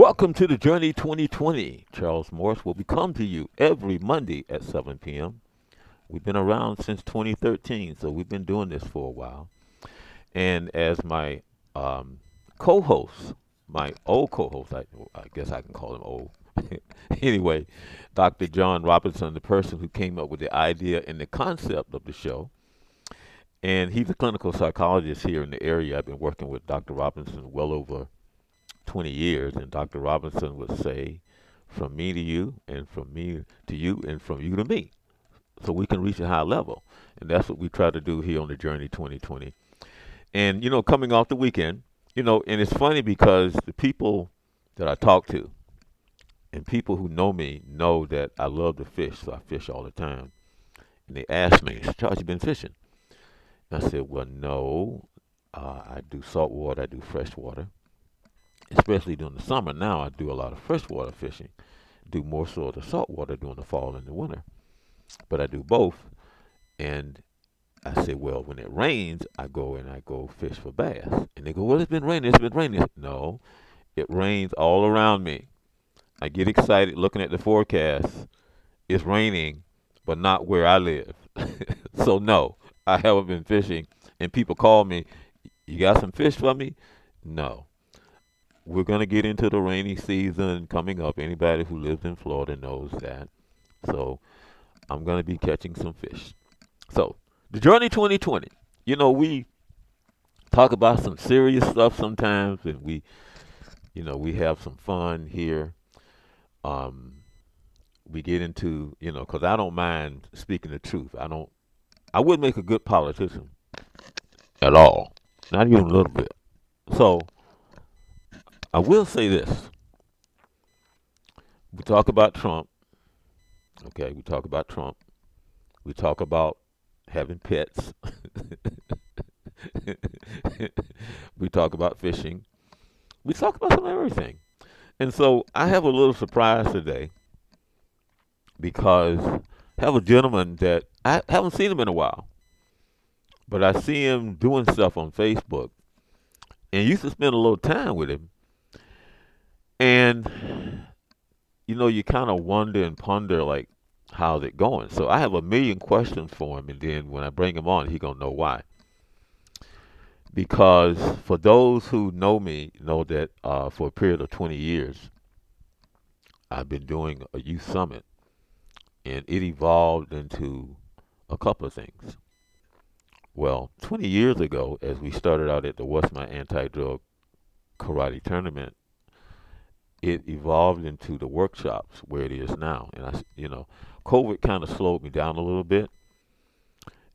Welcome to the Journey 2020. Charles Morris will be come to you every Monday at 7 p.m. We've been around since 2013, so we've been doing this for a while. And as my um, co-host, my old co-host, I guess I can call him old. Anyway, Dr. John Robinson, the person who came up with the idea and the concept of the show, and he's a clinical psychologist here in the area. I've been working with Dr. Robinson well over 20 years, and Dr. Robinson would say, from me to you, and from me to you, and from you to me, so we can reach a high level. And that's what we try to do here on the Journey 2020. And, coming off the weekend, and it's funny because the people that I talk to and people who know me know that I love to fish, so I fish all the time. And they ask me, Charles, you been fishing? And I said, well, no, I do saltwater, I do freshwater, especially during the summer. Now I do a lot of freshwater fishing, do more so of the saltwater during the fall and the winter. But I do both. And I say, well, when it rains, I go fish for bass. And they go, well, it's been raining, it's been raining. No, it rains all around me. I get excited looking at the forecast. It's raining, but not where I live. So no, I haven't been fishing. And people call me, you got some fish for me? No. We're going to get into the rainy season coming up. Anybody who lives in Florida knows that. So I'm going to be catching some fish. So, the Journey 2020. We talk about some serious stuff sometimes, and we have some fun here. Um, we get into, because I don't mind speaking the truth. I wouldn't make a good politician at all, not even a little bit. So, I will say this. We talk about Trump, okay? We talk about Trump. We talk about having pets. We talk about fishing. We talk about some everything. And so I have a little surprise today because I have a gentleman that I haven't seen him in a while, but I see him doing stuff on Facebook and used to spend a little time with him. And, you kind of wonder and ponder, like, how's it going? So I have a million questions for him, and then when I bring him on, he gonna know why. Because for those who know me, know that for a period of 20 years, I've been doing a youth summit, and it evolved into a couple of things. Well, 20 years ago, as we started out at the What's My Anti-Drug Karate Tournament, it evolved into the workshops where it is now. And COVID kind of slowed me down a little bit.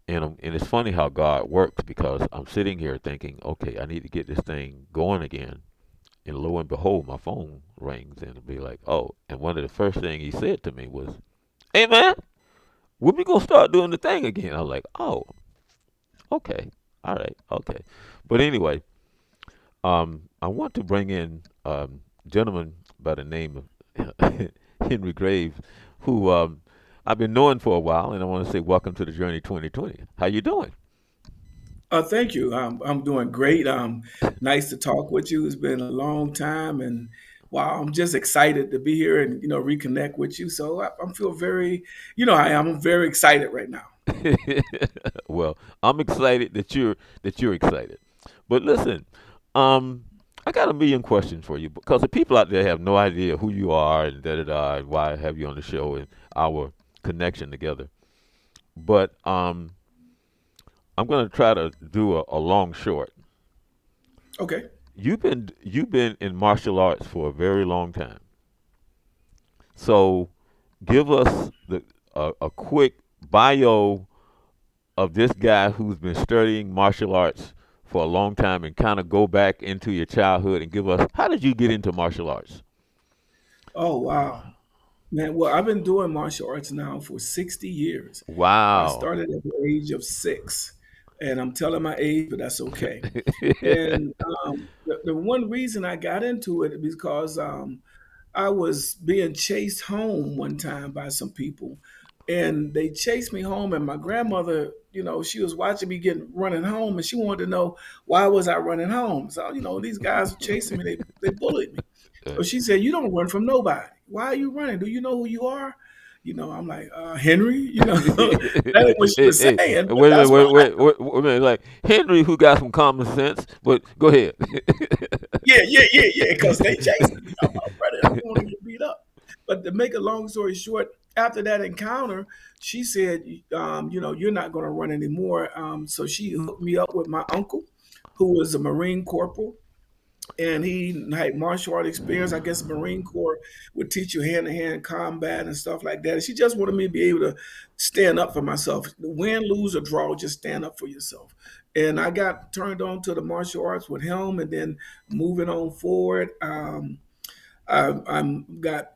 And it's funny how God works because I'm sitting here thinking, okay, I need to get this thing going again. And lo and behold, my phone rings and it'll be like, oh. And one of the first things he said to me was, hey man, when we gonna start doing the thing again? I was like, oh, okay, all right, okay. But anyway, I want to bring in a gentleman by the name of Henry Graves, who I've been knowing for a while, and I want to say welcome to the Journey 2020. How you doing? Thank you. I'm doing great. Nice to talk with you. It's been a long time, and wow, I'm just excited to be here and reconnect with you. So I feel very, I am. I'm very excited right now. Well, I'm excited that you're excited. But listen, um, I got a million questions for you because the people out there have no idea who you are and da da da and why I have you on the show and our connection together. But I'm gonna try to do a long short. Okay. You've been in martial arts for a very long time. So give us a quick bio of this guy who's been studying martial arts for a long time and kind of go back into your childhood and give us how did you get into martial arts? Oh wow, man. Well, I've been doing martial arts now for 60 years. I Wow. started at the age of 6, and I'm telling my age, but that's okay. And the one reason I got into it is because I was being chased home one time by some people, and they chased me home. And my grandmother, she was watching me getting running home, and she wanted to know why was I running home. So, these guys were chasing me. They bullied me. So she said, "You don't run from nobody. Why are you running? Do you know who you are?" I'm like, Henry. That ain't what she Hey, was hey, saying, but wait a minute, that's what I. wait a minute. Like Henry, who got some common sense, but go ahead. Yeah, yeah, yeah, yeah. Because they chasing me. I'm ready. I don't want to get beat up. But to make a long story short, after that encounter, she said, "You're not going to run anymore." So she hooked me up with my uncle, who was a Marine corporal, and he had martial art experience. I guess the Marine Corps would teach you hand to hand combat and stuff like that. And she just wanted me to be able to stand up for myself, win, lose, or draw, just stand up for yourself. And I got turned on to the martial arts with him, and then moving on forward, I got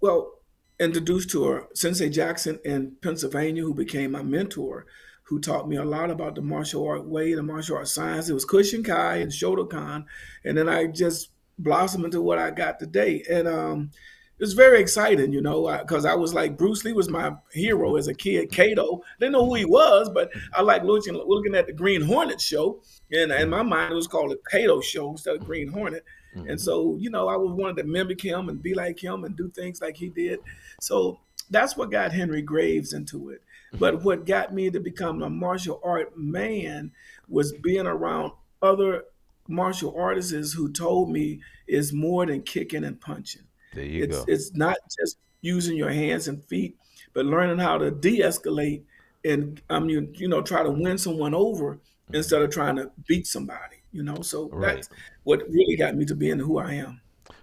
well, introduced to her, Sensei Jackson in Pennsylvania, who became my mentor, who taught me a lot about the martial art way, the martial art science. It was Kushinkai and Shotokan. And then I just blossomed into what I got today. And it was very exciting, because I was like, Bruce Lee was my hero as a kid. Kato, didn't know who he was, but I like looking at the Green Hornet show. And in my mind, it was called the Kato show instead of Green Hornet. And Hmm. so, I was wanted to mimic him and be like him and do things like he did. So that's what got Henry Graves into it. But what got me to become a martial art man was being around other martial artists who told me it's more than kicking and punching. There you It's go. it's not just using your hands and feet, but learning how to de-escalate and try to win someone over instead Hmm. of trying to beat somebody. So Right, that's what really got me to being who I am.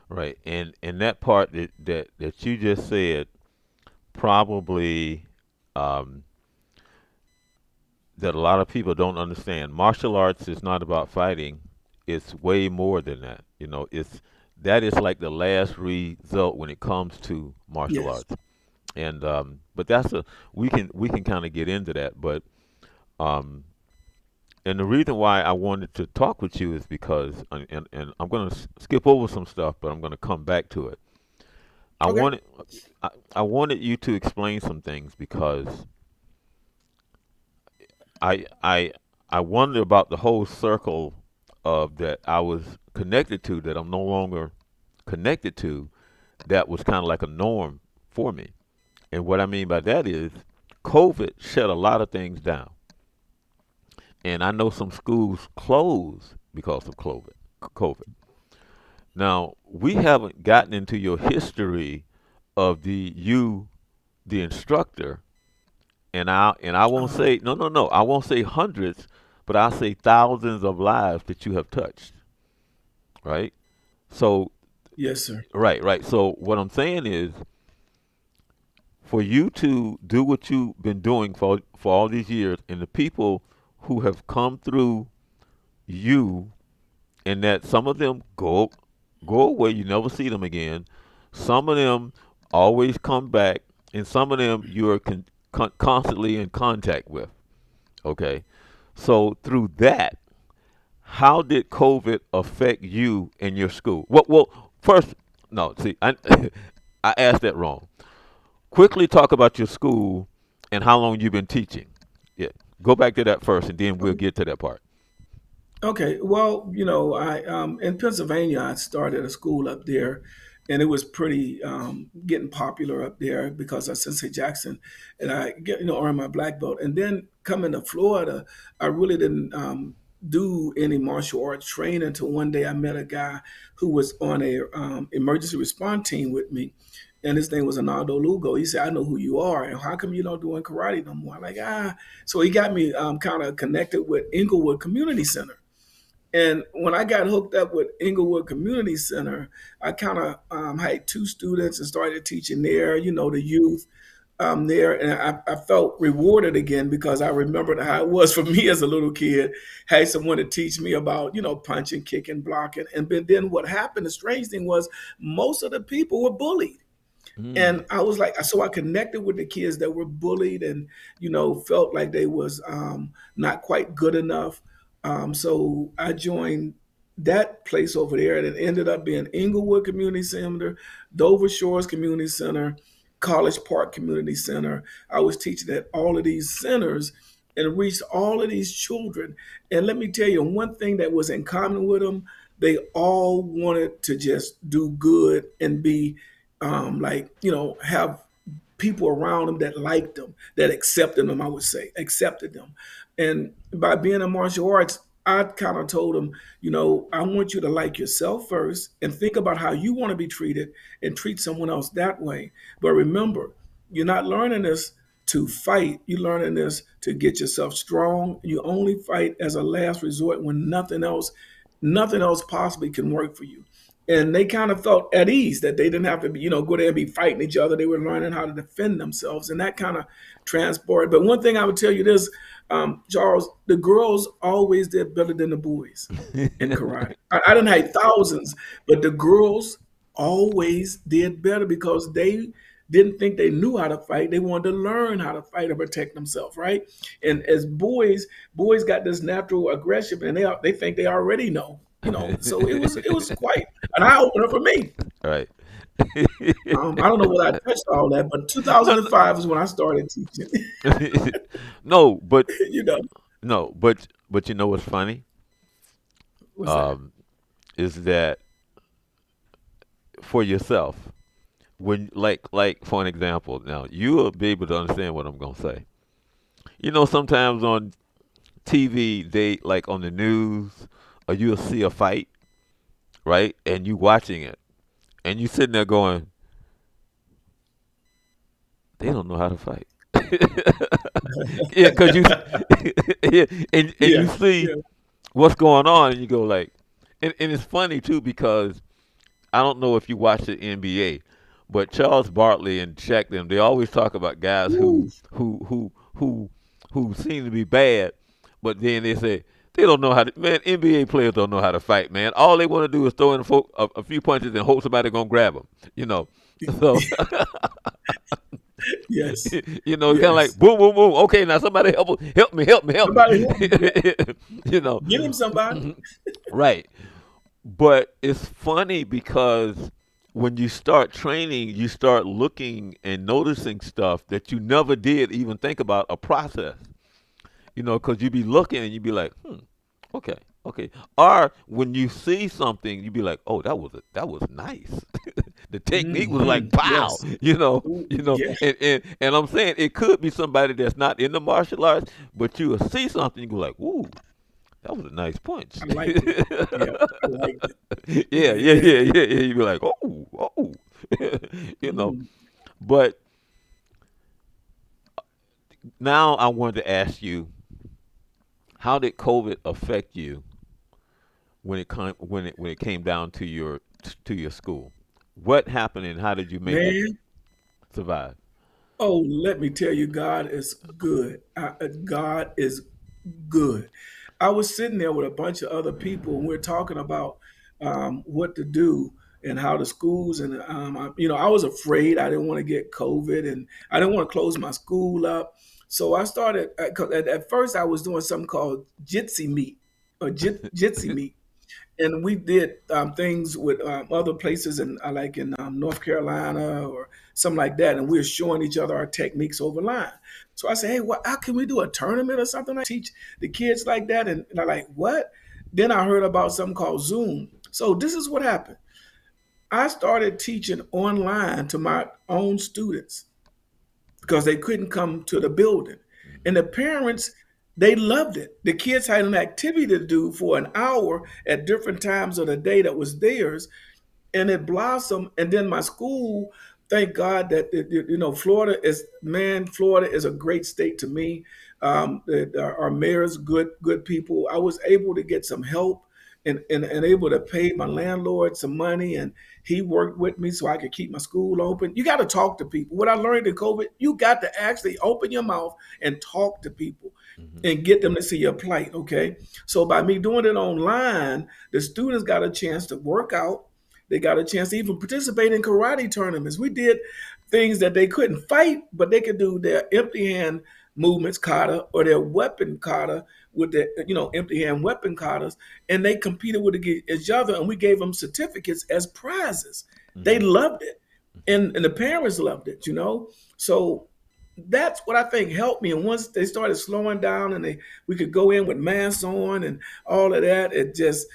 right. And that part that you just said probably um, that a lot of people don't understand. Martial arts is not about fighting. It's way more than that. It's that is like the last result when it comes to martial Yes. arts. And but that's a we can kind of get into that. But um, and the reason why I wanted to talk with you is because and I'm going to skip over some stuff, but I'm going to come back to it. I Okay. wanted I wanted you to explain some things because I I I wonder about the whole circle of that I was connected to that I'm no longer connected to that was kind of like a norm for me. And what I mean by that is COVID shut a lot of things down. And I know some schools closed because of COVID. Now, we haven't gotten into your history of the instructor, and I won't Uh, say no. I won't say hundreds, but I'll say thousands of lives that you have touched, right? So, yes, sir. right. So what I'm saying is, for you to do what you've been doing for all these years, and the people who have come through you, and that some of them go away, you never see them again. Some of them always come back, and some of them you are constantly in contact with. Okay, so through that, how did COVID affect you and your school? Well, first, no. See, I I asked that wrong. Quickly talk about your school and how long you've been teaching. Yeah, go back to that first, and then we'll get to that part. Okay. Well, I in Pennsylvania, I started a school up there, and it was pretty getting popular up there because of Sensei Jackson, and I get earned my black belt. And then coming to Florida, I really didn't do any martial arts training until one day I met a guy who was on a emergency response team with me. And his name was Arnaldo Lugo. He said, "I know who you are, and how come you don't doing karate no more?" I'm like, ah. So he got me kind of connected with Inglewood Community Center. And when I got hooked up with Inglewood Community Center, I kind of had two students and started teaching there, the youth there. And I felt rewarded again because I remembered how it was for me as a little kid, had someone to teach me about, punching, kicking, blocking. And then what happened, the strange thing was most of the people were bullied. Mm. And I was like, so I connected with the kids that were bullied and, felt like they was not quite good enough. So I joined that place over there, and it ended up being Inglewood Community Center, Dover Shores Community Center, College Park Community Center. I was teaching at all of these centers and reached all of these children. And let me tell you, one thing that was in common with them, they all wanted to just do good and be like, have people around them that liked them, that accepted them, I would say, accepted them. And by being in martial arts, I kind of told them, I want you to like yourself first and think about how you want to be treated and treat someone else that way. But remember, you're not learning this to fight. You're learning this to get yourself strong. You only fight as a last resort when nothing else possibly can work for you. And they kind of felt at ease that they didn't have to be, go there and be fighting each other. They were learning how to defend themselves, and that kind of transported. But one thing I would tell you this, Charles, the girls always did better than the boys in karate. I didn't have thousands, but the girls always did better because they didn't think they knew how to fight. They wanted to learn how to fight and protect themselves, right? And as boys got this natural aggression, and they think they already know, So it was quite an eye opener for me. Right. I don't know whether I touched all that, but No, no, 2005 is when I started teaching. no, but you know, no, but you know what's funny? what's that? Um, is that for yourself when like for an example, now you'll be able to understand what I'm gonna say. Sometimes on TV they like on the news or you'll see a fight, right? And you watching it and you sitting there going, they don't know how to fight. Yeah, because you yeah, and you Yeah, see yeah. what's going on and you go like, and it's funny too because I don't know if you watch the NBA, but Charles Barkley and Shaq them they always talk about guys who Woo. who who who who seem to be bad, but then they say they don't know how to. Man, NBA players don't know how to fight. Man, all they want to do is throw in a few punches and hope somebody gonna grab them. You know, so Yes, kind of like yes. boom, boom, boom. Okay, now somebody help me, help me, help me. Somebody help me. Yeah. you know, Get him somebody. right. But it's funny because when you start training, you start looking and noticing stuff that you never did even think about a process. Because you be looking and you be like, okay, okay. Or when you see something, you be like, oh, that was nice. The technique was like pow, Yes. Ooh, yeah. and I'm saying it could be somebody that's not in the martial arts, but you will see something, you go like, ooh, that was a nice punch. I liked it. Yeah, I liked it. Yeah, yeah, Yeah. yeah, yeah, yeah. You be like, oh, oh, you know. Mm. But now I wanted to ask you, how did COVID affect you when it came down to your school? What happened and how did you make it Man, survive? oh, let me tell you, God is good. God is good. I was sitting there with a bunch of other people, and we're talking about what to do and how the schools and I was afraid. I didn't want to get COVID, and I didn't want to close my school up. So I started. 'Cause at first, I was doing something called Jitsi Meet or Jitsi Meet, and we did things with other places in like in North Carolina or something like that, and we were showing each other our techniques over line. So I said, "Hey, what? How can we do a tournament or something like teach the kids like that?" And they're like, "What?" Then I heard about something called Zoom. So this is what happened. I started teaching online to my own students because they couldn't come to the building. And the parents, they loved it. The kids had an activity to do for an hour at different times of the day that was theirs, and it blossomed. And then my school, thank God that Florida is a great state to me. Our mayor's good people. I was able to get some help and able to pay my landlord some money, and he worked with me so I could keep my school open. You got to talk to people. What I learned in COVID, you got to actually open your mouth and talk to people Hmm. and get them to see your plight. Okay. So by me doing it online, the students got a chance to work out. They got a chance to even participate in karate tournaments. We did things that they couldn't fight, but they could do their empty hand movements, kata, or their weapon kata with their, empty hand weapon katas, and they competed with each other, and we gave them certificates as prizes. They Hmm. loved it, Hmm. and the parents loved it. So that's what I think helped me. And once they started slowing down and we could go in with masks on and all of that, it just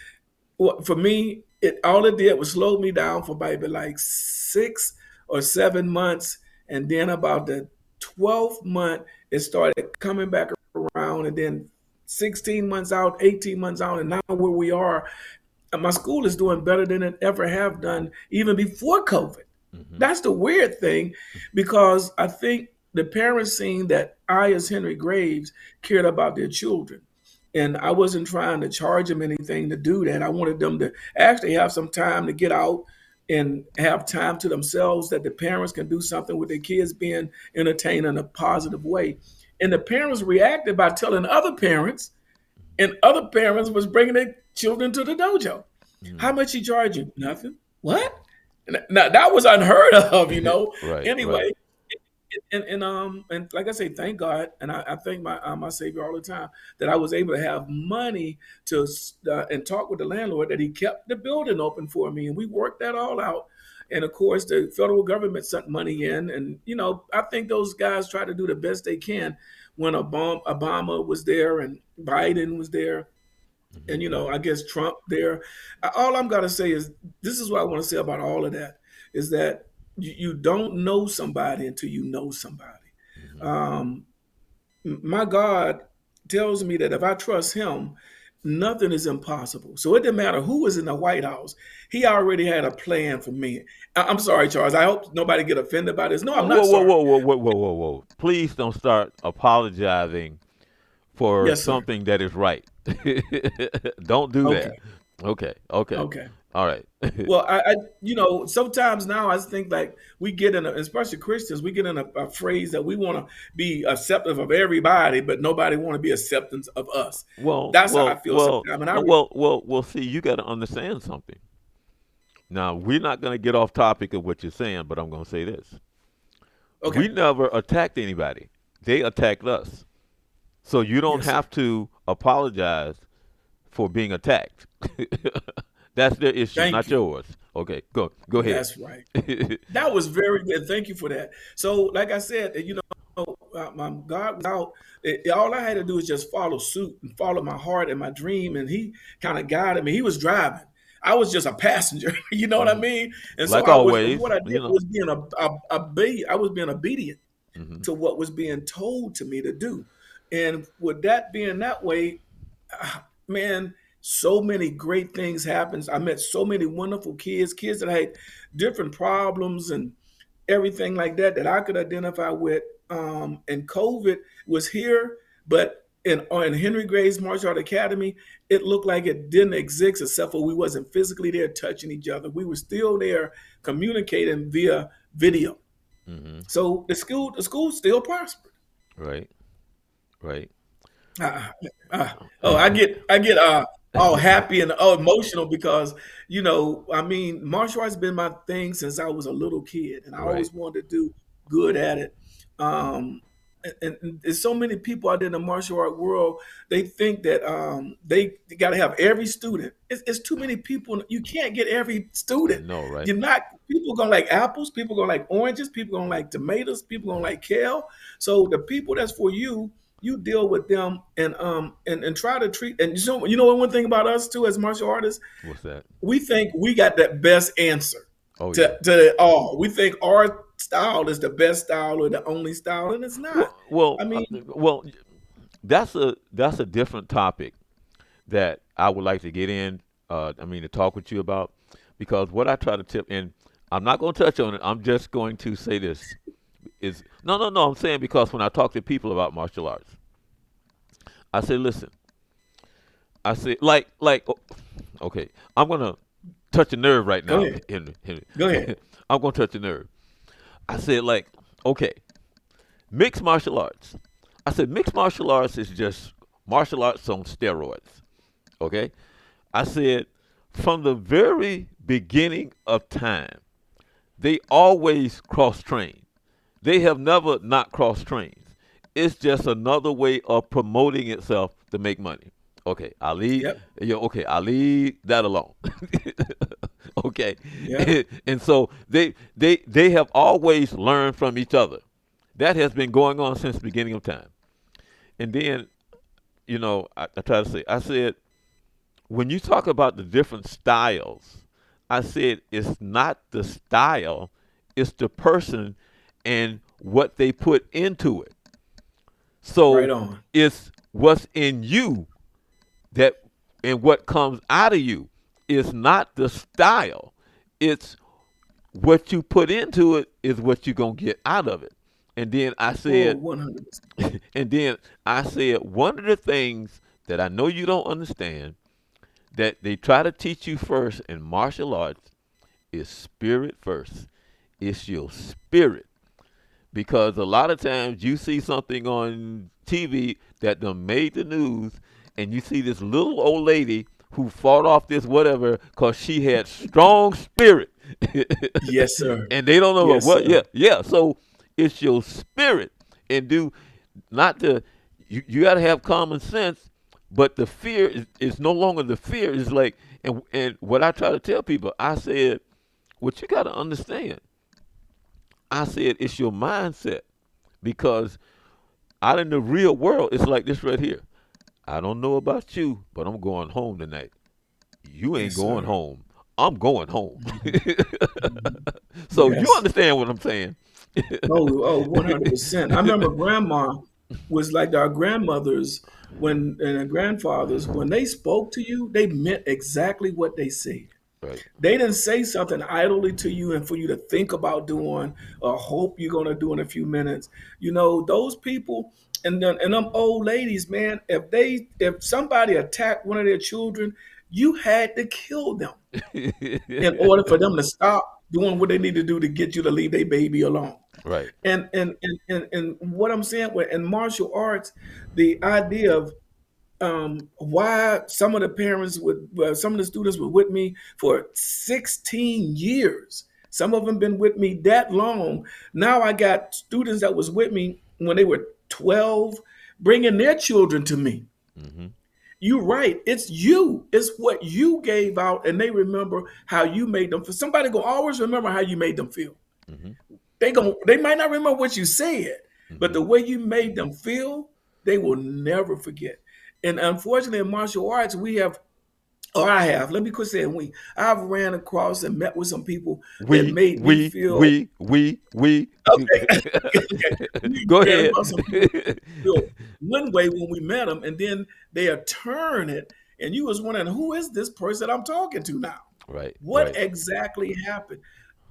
Well, for me, it all it did was slow me down for maybe like 6 or 7 months, and then about the 12th month, it started coming back around, and then 16 months out, 18 months out, and now where we are, my school is doing better than it ever have done even before COVID. Hmm. That's the weird thing, because I think the parents seen that I, as Henry Graves, cared about their children. And I wasn't trying to charge them anything to do that. I wanted them to actually have some time to get out and have time to themselves, that the parents can do something with their kids being entertained in a positive way. And the parents reacted by telling other parents, and other parents was bringing their children to the dojo. How Mm. much he charge you? Nothing. What? Now that was unheard of, you know. Right, right. Anyway, and like I say, thank God, and I thank my Savior all the time that I was able to have money to and talk with the landlord that he kept the building open for me, and we worked that all out. And of course, the federal government sent money in, and I think those guys try to do the best they can when Obama was there and Biden was there, Hmm. and I guess Trump there. All I'm gonna say is this is what I want to say about all of that is that you don't know somebody until you know somebody. Hmm. Um, my God tells me that if I trust Him, nothing is impossible. So it didn't matter who was in the White House. He already had a plan for me. I'm sorry, Charles. I hope nobody get offended by this. No, I'm Whoa, not whoa, sorry. whoa, whoa, whoa, whoa, whoa, whoa! Please don't start apologizing for Yes, sir. something that is right. Don't do that. Okay. Okay, okay, Okay. all right. Well, sometimes now I think like we get in, especially Christians, we get in a phrase that we want to be accepting of everybody, but nobody want to be acceptance of us. Well, That's how I well, feel well, sometimes. well. See, you got to understand something. Now, we're not going to get off topic of what you're saying, but I'm going to say this: we Okay, never attacked anybody; they attacked us. So you don't yes, sir. have to apologize for being attacked. That's their issue, Thank not you. yours. Okay, go ahead. That's right. That was very good. Thank you for that. So, like I said, my God was out. All I had to do was just follow suit and follow my heart and my dream, and He kind of guided me. He was driving. I was just a passenger. You know what I Hmm. mean? And so Like I was. always, What I did you know. was being I was being obedient Hmm. to what was being told to me to do. And with that being that way, man, so many great things happened. I met so many wonderful kids that had different problems and everything like that that I could identify with. And COVID was here, but in Henry Gray's Martial Art Academy, it looked like it didn't exist except for we wasn't physically there touching each other. We were still there communicating via video. Hmm. So the school still prospered. Right, right. Uh, oh, I get all happy and all emotional because I mean, martial arts has been my thing since I was a little kid, and I Right. always wanted to do good at it. Um, and there's so many people out there in the martial art world. They think that they got to have every student. It's too many people. You can't get every I student. know, right? You're not. People gonna like apples. People gonna like oranges. People gonna like tomatoes. People gonna like kale. So the people that's for you, you deal with them and try to treat. And one thing about us too as martial artists, What's that? we think we got that best answer Oh yeah. to it all. We think our style is the best style or the only style, and it's not. I mean, That's a different topic that I would like to get in. I mean, to talk with you about, because what I try to tip, and I'm not going to touch on it. I'm just going to say this is no, no, no. I'm saying because when I talk to people about martial arts, I say, listen, I say okay, I'm gonna touch a nerve right go now, ahead, Henry. Henry. go ahead. I'm gonna touch a nerve. I said, like, okay, mixed martial arts. I said mixed martial arts is just martial arts on steroids. Okay. I said from the very beginning of time, they always cross train. They have never not cross trains. It's just another way of promoting itself to make money. Okay, Yep, I'll leave that alone. Okay, yep. and so they have always learned from each other. That has been going on since the beginning of time. And then I try to say, I said, when you talk about the different styles, I said it's not the style, it's the person and what they put into it. Right So on. it's what's in you that and what comes out of you. It's not the style. It's what you put into it is what you're gonna get out of it. And then I Oh, said, 100%. and then I said, one of the things that I know you don't understand that they try to teach you first in martial arts is spirit first. It's your spirit. Because a lot of times you see something on TV that done made the news, and you see this little old lady who fought off this whatever because she had strong spirit, Yes, sir. and they don't know Yes, what. Yeah, sir. yeah. So it's your spirit, and do not the you got to have common sense, but the fear is no longer the fear. It's like and what I try to tell people, I said, what you got to understand. I said it's your mindset because out in the real world, it's like this right here. I don't know about you, but I'm going home tonight. You ain't Yes, going sir. home. I'm going home. Mhm. Mhm. So you Yes. understand what I'm saying? Oh, 100%. I remember grandma was like our grandmothers when and our grandfathers, when they spoke to you, they meant exactly what they said. Right. They didn't say something idly to you and for you to think about doing or hope you're gonna do in a few minutes. You know, those people and them old ladies, man, if somebody attacked one of their children, you had to kill them in order for them to stop doing what they need to do to get you to leave their baby alone. Right. And what I'm saying in martial arts, the idea of why some of the parents would, well, some of the students were with me for 16 years. Some of them been with me that long. Now I got students that was with me when they were 12, bringing their children to me. Hmm. You're right. It's you. It's what you gave out, and they remember how you made them feel. Somebody gonna always remember how you made them feel. Hmm. They might not remember what you said, but Hmm. the way you made them feel, they will never forget. And unfortunately, in martial arts, we have, or I have, let me quit saying we. I've ran across and met with some people that We, made me we, feel we, we, we. okay. Okay. We Go ran ahead. across some people feel one way when we met them, and then they turn it, and you was wondering who is this person I'm talking to now? Right, What right. exactly happened?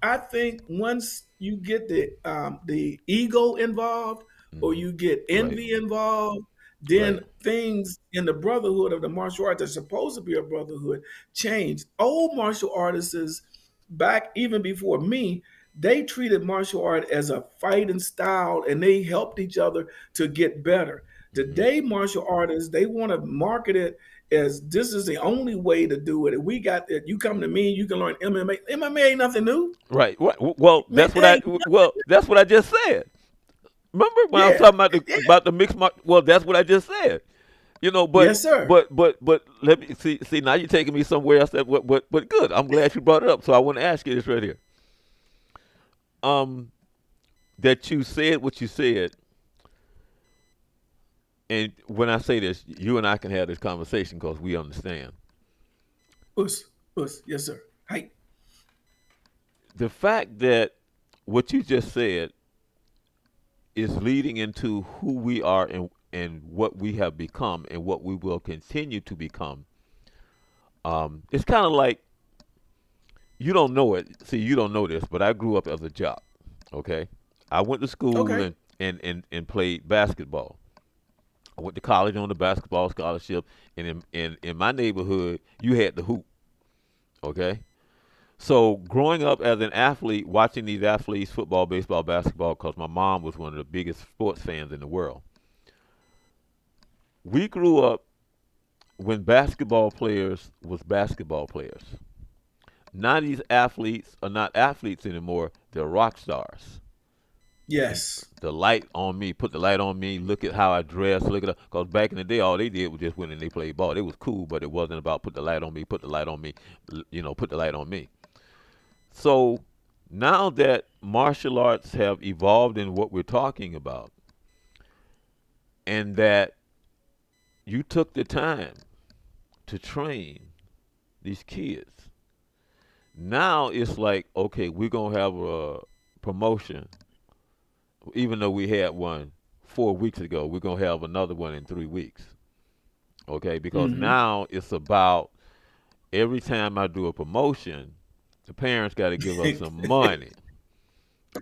I think once you get the ego involved or Hmm. you get Right, envy involved, then right. things in the brotherhood of the martial arts that's supposed to be a brotherhood change. Old martial artists back even before me, they treated martial art as a fighting style and they helped each other to get better. Hmm. Today, martial artists, they want to market it as this is the only way to do it. We got that. You come to me, you can learn MMA. MMA ain't nothing new. Right. Well, Man, ain't that's what I just said. Remember when I was yeah, talking about yeah. the mixed mark? Well, that's what I just said. You know, Yes, sir. but let me see. See, now you're taking me somewhere else. That but good. I'm glad you brought it up. So I want to ask you this right here. Um, that you said what you said, and when I say this, you and I can have this conversation because we understand Us, us. Yes, sir. Hey, the fact that what you just said is leading into who we are and what we have become and what we will continue to become. It's kind of like you don't know it. See, you don't know this, but I grew up as a jock. Okay, I went to school okay, and played basketball. I went to college on the basketball scholarship, and in my neighborhood, you had the hoop. Okay, so growing up as an athlete, watching these athletes, football, baseball, basketball, because my mom was one of the biggest sports fans in the world. We grew up when basketball players was basketball players. Now these athletes are not athletes anymore; they're rock stars. And yes, the light on me, put the light on me. Look at how I dress. Look at because back in the day, all they did was just went and they played ball. It was cool, but it wasn't about put the light on me, put the light on me, put the light on me. So now that martial arts have evolved in what we're talking about, and that you took the time to train these kids. Now it's like, okay, we're gonna have a promotion, even though we had one 4 weeks ago. We're gonna have another one in 3 weeks. Okay, because Hmm. now it's about every time I do a promotion, the parents got to give us some money.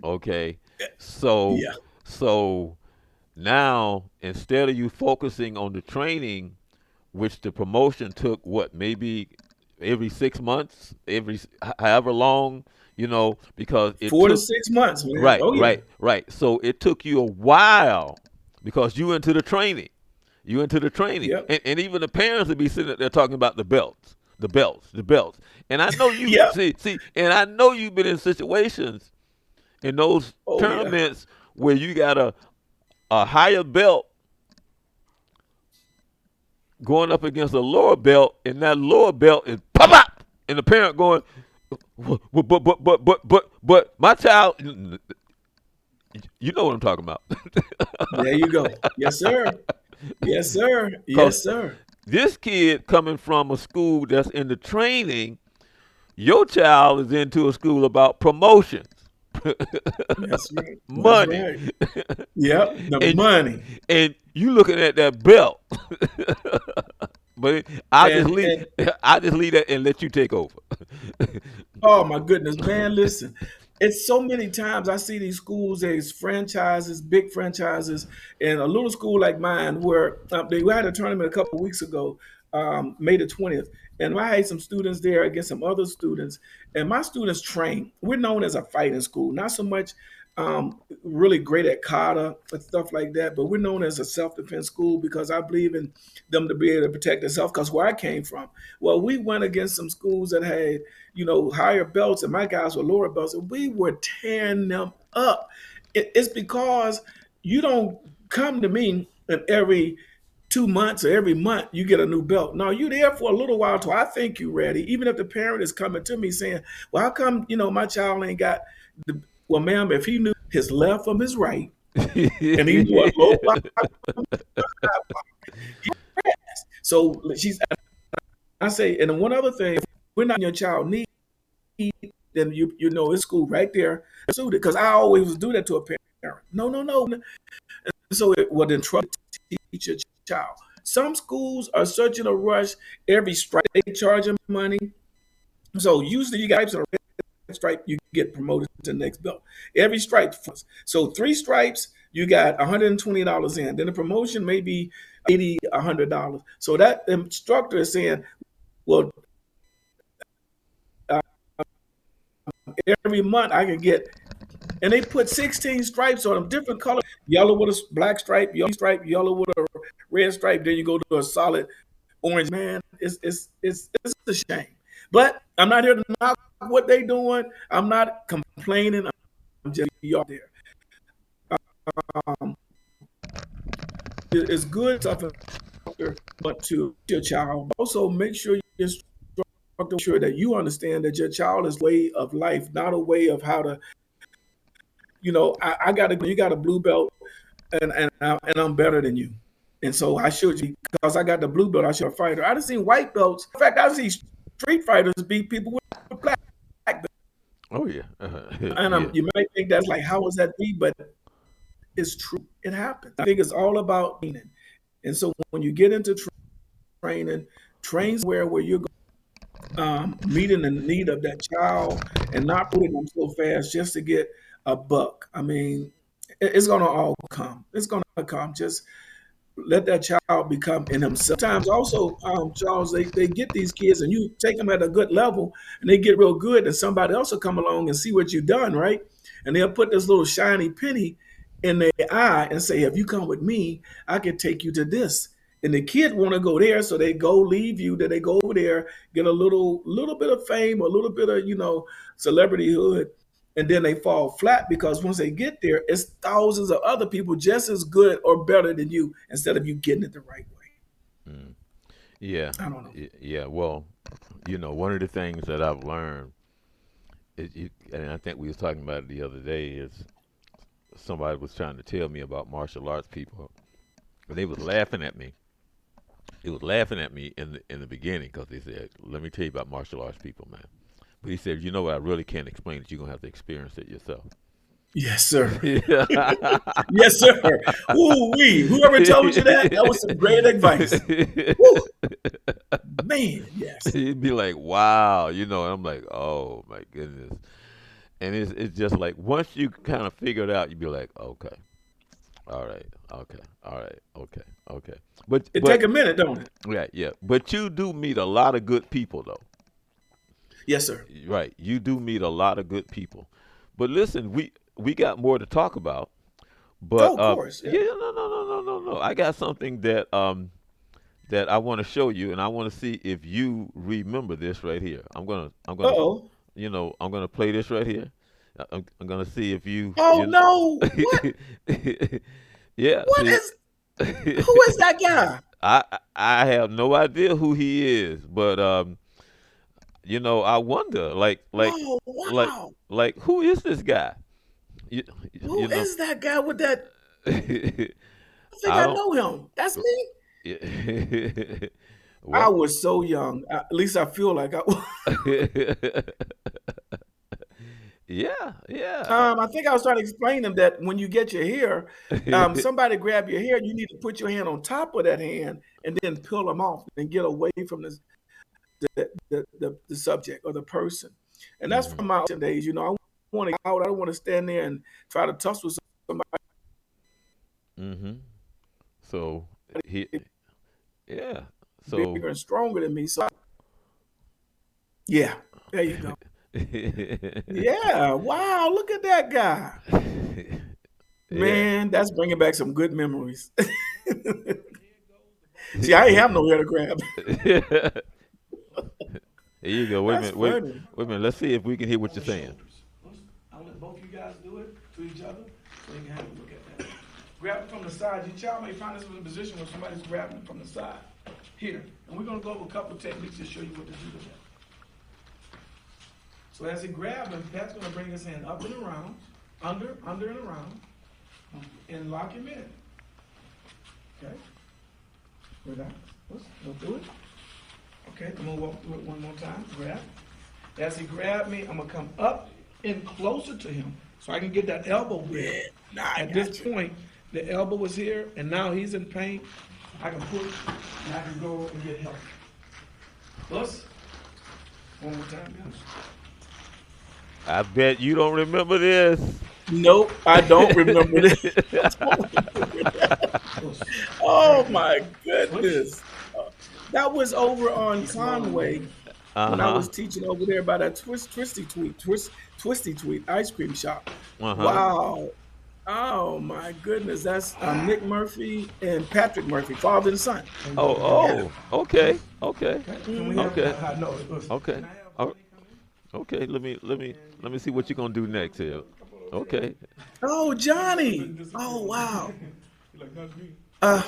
Okay, so Yeah. so now instead of you focusing on the training, which the promotion took what, maybe every 6 months, however long, because it 4 to took. 6 months, man. Right, Oh yeah. right, right. So it took you a while because you into the training. You into the training. Yep. And even the parents would be sitting there talking about the belts, the belts, the belts. And I know you Yep. and I know you've been in situations in those Oh yeah. tournaments where you got a higher belt going up against a lower belt, and that lower belt is pop up, and the parent going, but my child, you know what I'm talking about. There you go. Yes, sir. Yes, sir. Because Yes, sir. this kid coming from a school that's in the training, your child is into a school about promotions, That's right. That's money, right. Yep. The and money. and you looking at that belt. But I'll just leave. And I just leave that and let you take over. oh my goodness, man, listen. It's so many times I see these schools, these franchises, big franchises, and a little school like mine where they had a tournament a couple of weeks ago, May the 20th, and I had some students there against some other students, and my students train. We're known as a fighting school, not so much really great at kata and stuff like that, but we're known as a self-defense school because I believe in them to be able to protect themselves. Because where I came from, well, we went against some schools that had higher belts, and my guys were lower belts, and we were tearing them up. It's because you don't come to me and every 2 months or every month you get a new belt. No, you there for a little while till I think you're ready. Even if the parent is coming to me saying, "Well, how come my child ain't got the?" Well, ma'am, if he knew his left from his right, and he knew a low block, so she's. I say, and then one other thing, if we're not your child need, then it's school right there suited. Because I always do that to a parent. No, no, no. So it would then try to teach your child. Some schools are such in a rush. Every stripe they charge them money. So usually you guys are red stripe, you get promoted to the next belt. Every stripe. So 3 stripes, you got $120 in. Then the promotion may be 80, $100. So that instructor is saying, well, uh, every month I can get, and they put 16 stripes on them, different colors, yellow with a black stripe, yellow with a red stripe. Then you go to a solid orange. Man, it's a shame. But I'm not here to knock what they doing. I'm not complaining. I'm just y'all there. Um, it's good stuff, but to your child, also make sure you instruct sure that you understand that your child is a way of life, not a way of how to. I got you got a blue belt, and I'm better than you, and so I should you because I got the blue belt. I should a fighter. I done seen white belts. In fact, I see street fighters beat people with black belts. Oh yeah, And yeah. you might think that's like, how is that be? But it's true. It happens. I think it's all about training. And so when you get into training, train where you're meeting the need of that child and not putting them so fast just to get a buck. I mean, it's going to all come. It's going to come. Just let that child become in himself. Sometimes also, Charles, they get these kids and you take them at a good level and they get real good, and somebody else will come along and see what you've done, right? And they'll put this little shiny penny in their eye and say, if you come with me, I can take you to this. And the kid want to go there, so they go leave you, then they go over there, get a little bit of fame, a little bit of, celebrityhood, and then they fall flat because once they get there, it's thousands of other people just as good or better than you instead of you getting it the right way. Mm. Yeah, I don't know. yeah. Well, one of the things that I've learned and I think we was talking about it the other day, is somebody was trying to tell me about martial arts people, and they was laughing at me He was laughing at me in the beginning because he said, "Let me tell you about martial arts people, man." But he said, "You know what? I really can't explain it. You're gonna have to experience it yourself." Yes, sir. Yes, sir. Ooh, wee. Whoever told you that, that was some great advice. Woo, man, yes. He'd be like, "Wow," and I'm like, "Oh my goodness." And it's just like once you kind of figure it out, you'd be like, "Okay, all right, okay, all right, okay, okay." But It but take a minute, don't it? yeah, yeah. But you do meet a lot of good people, though. Yes, sir. Right? You do meet a lot of good people. But listen, we got more to talk about. Oh, But of course. Yeah. yeah, no, no, no, no, no, no. I got something that I want to show you, and I want to see if you remember this right here. Uh-oh. I'm gonna play this right here. I'm gonna see if Oh no. What? yeah. What See, is who is that guy? I have no idea who he is, but I wonder, Oh like, wow. who is this guy? You, you Who know, is that guy with that? I think I I don't. know him. That's me. Yeah. I Well, was so young. At least I feel like I was. yeah, yeah. I think I was trying to explain to him that when you get your hair, somebody grab your hair, you need to put your hand on top of that hand and then peel them off and get away from the subject or the person. And that's Mhm. from my days. I want to out. I don't want to stand there and try to tussle with somebody Mhm. So he, yeah. So bigger and stronger than me. So yeah, there you go. Yeah, wow, look at that guy. yeah. Man, that's bringing back some good memories. See, I ain't have no hair to grab. Here you go. Wait a That's minute. Wait. funny. Wait a minute. Let's see if we can hear what On you're the saying. shoulders. I'll let both you guys do it to each other so you can have a look at that. Grab it from the side. Your child may find this in a position where somebody's grabbing it from the side. Here. And we're going to go over a couple techniques to show you what to do with that. So as he grabs him, Pat's going to bring his hand up and around, under and around, and lock him in. Okay? Relax. Go through it. Okay, I'm going to walk through it one more time. Grab. As he grabbed me, I'm going to come up and closer to him so I can get that elbow width. At this point, the elbow was here, and now he's in pain. I can push, and I can go and get help. Plus, one more time, guys. I bet you don't remember this. Nope, I don't remember this. Oh my goodness. That was over on Conway Uh when I huh. was teaching over there by that Twisty Tweet ice cream shop. Uh huh. Wow. Oh my goodness. That's Nick Murphy and Patrick Murphy, father and son. Oh, Yeah. oh. Okay. Okay. Can we have Okay. no, Okay. can I have Oh, Honey come okay. Let me see what you're gonna do next here. Okay. in? Oh, Johnny. Oh wow. Uh,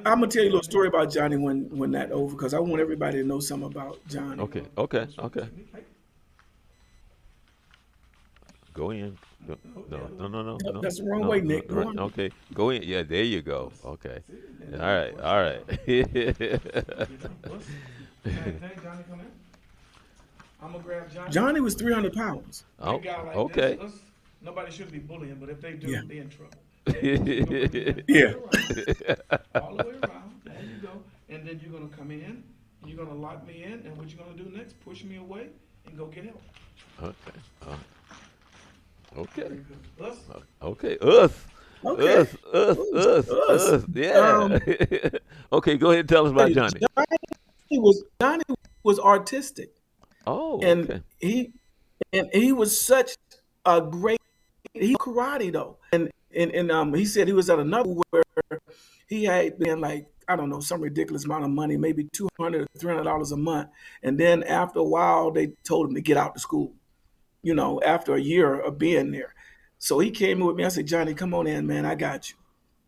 I'm gonna tell you a little story about Johnny when that over because I want everybody to know something about Johnny. Okay. Okay. Okay. Go in. No. No. No. No. Nope, No. that's the wrong No. way, No. Nick. Go Right. on. Okay. Go in. Yeah. There you go. Okay. All right. All right. Johnny come in. I'm gonna grab Johnny. Johnny was 300 pounds. Oh. Big guy like Okay. this. Nobody should be bullying, but if they do, yeah, they're in trouble. Yeah. All the way around. There you go. And then you're gonna come in. And you're gonna lock me in. And what you're gonna do next? Push me away and go get help. Okay. Okay. Us. Okay. Us. Okay. Us. Us. Us. Us. Us. Yeah. Okay. Go ahead and tell us about Hey, Johnny. Johnny was artistic, Oh. and Okay. he was such a great. He karate though, and he said he was at another where he had been like I don't know some ridiculous amount of money, maybe $200 or $300 a month, and then after a while they told him to get out to school. After a year of being there. So he came in with me. I said, Johnny, come on in, man. I got you.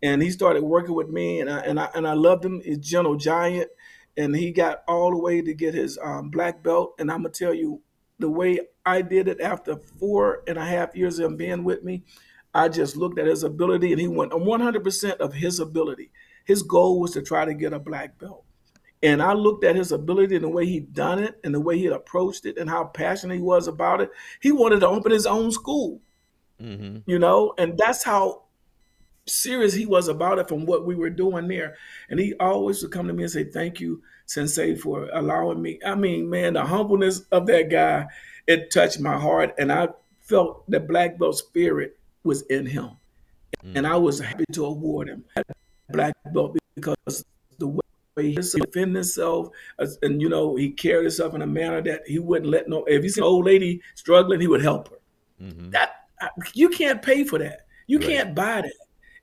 And he started working with me, and I loved him. He's gentle giant, and he got all the way to get his black belt. And I'm gonna tell you, the way I did it after 4.5 years of him being with me, I just looked at his ability, and he went on 100% of his ability. His goal was to try to get a black belt. And I looked at his ability and the way he done it and the way he had approached it and how passionate he was about it. He wanted to open his own school, Mm-hmm. and that's how serious he was about it from what we were doing there. And he always would come to me and say, "Thank you, Sensei, for allowing me." I mean, man, the humbleness of that guy, it touched my heart. And I felt the black belt spirit was in him. And I Mm-hmm. was happy to award him that black belt because the way he defended himself, and he carried himself in a manner that he wouldn't let no. If he seen an old lady struggling, he would help her. Mm-hmm. That you can't pay for that. You Right. can't buy that.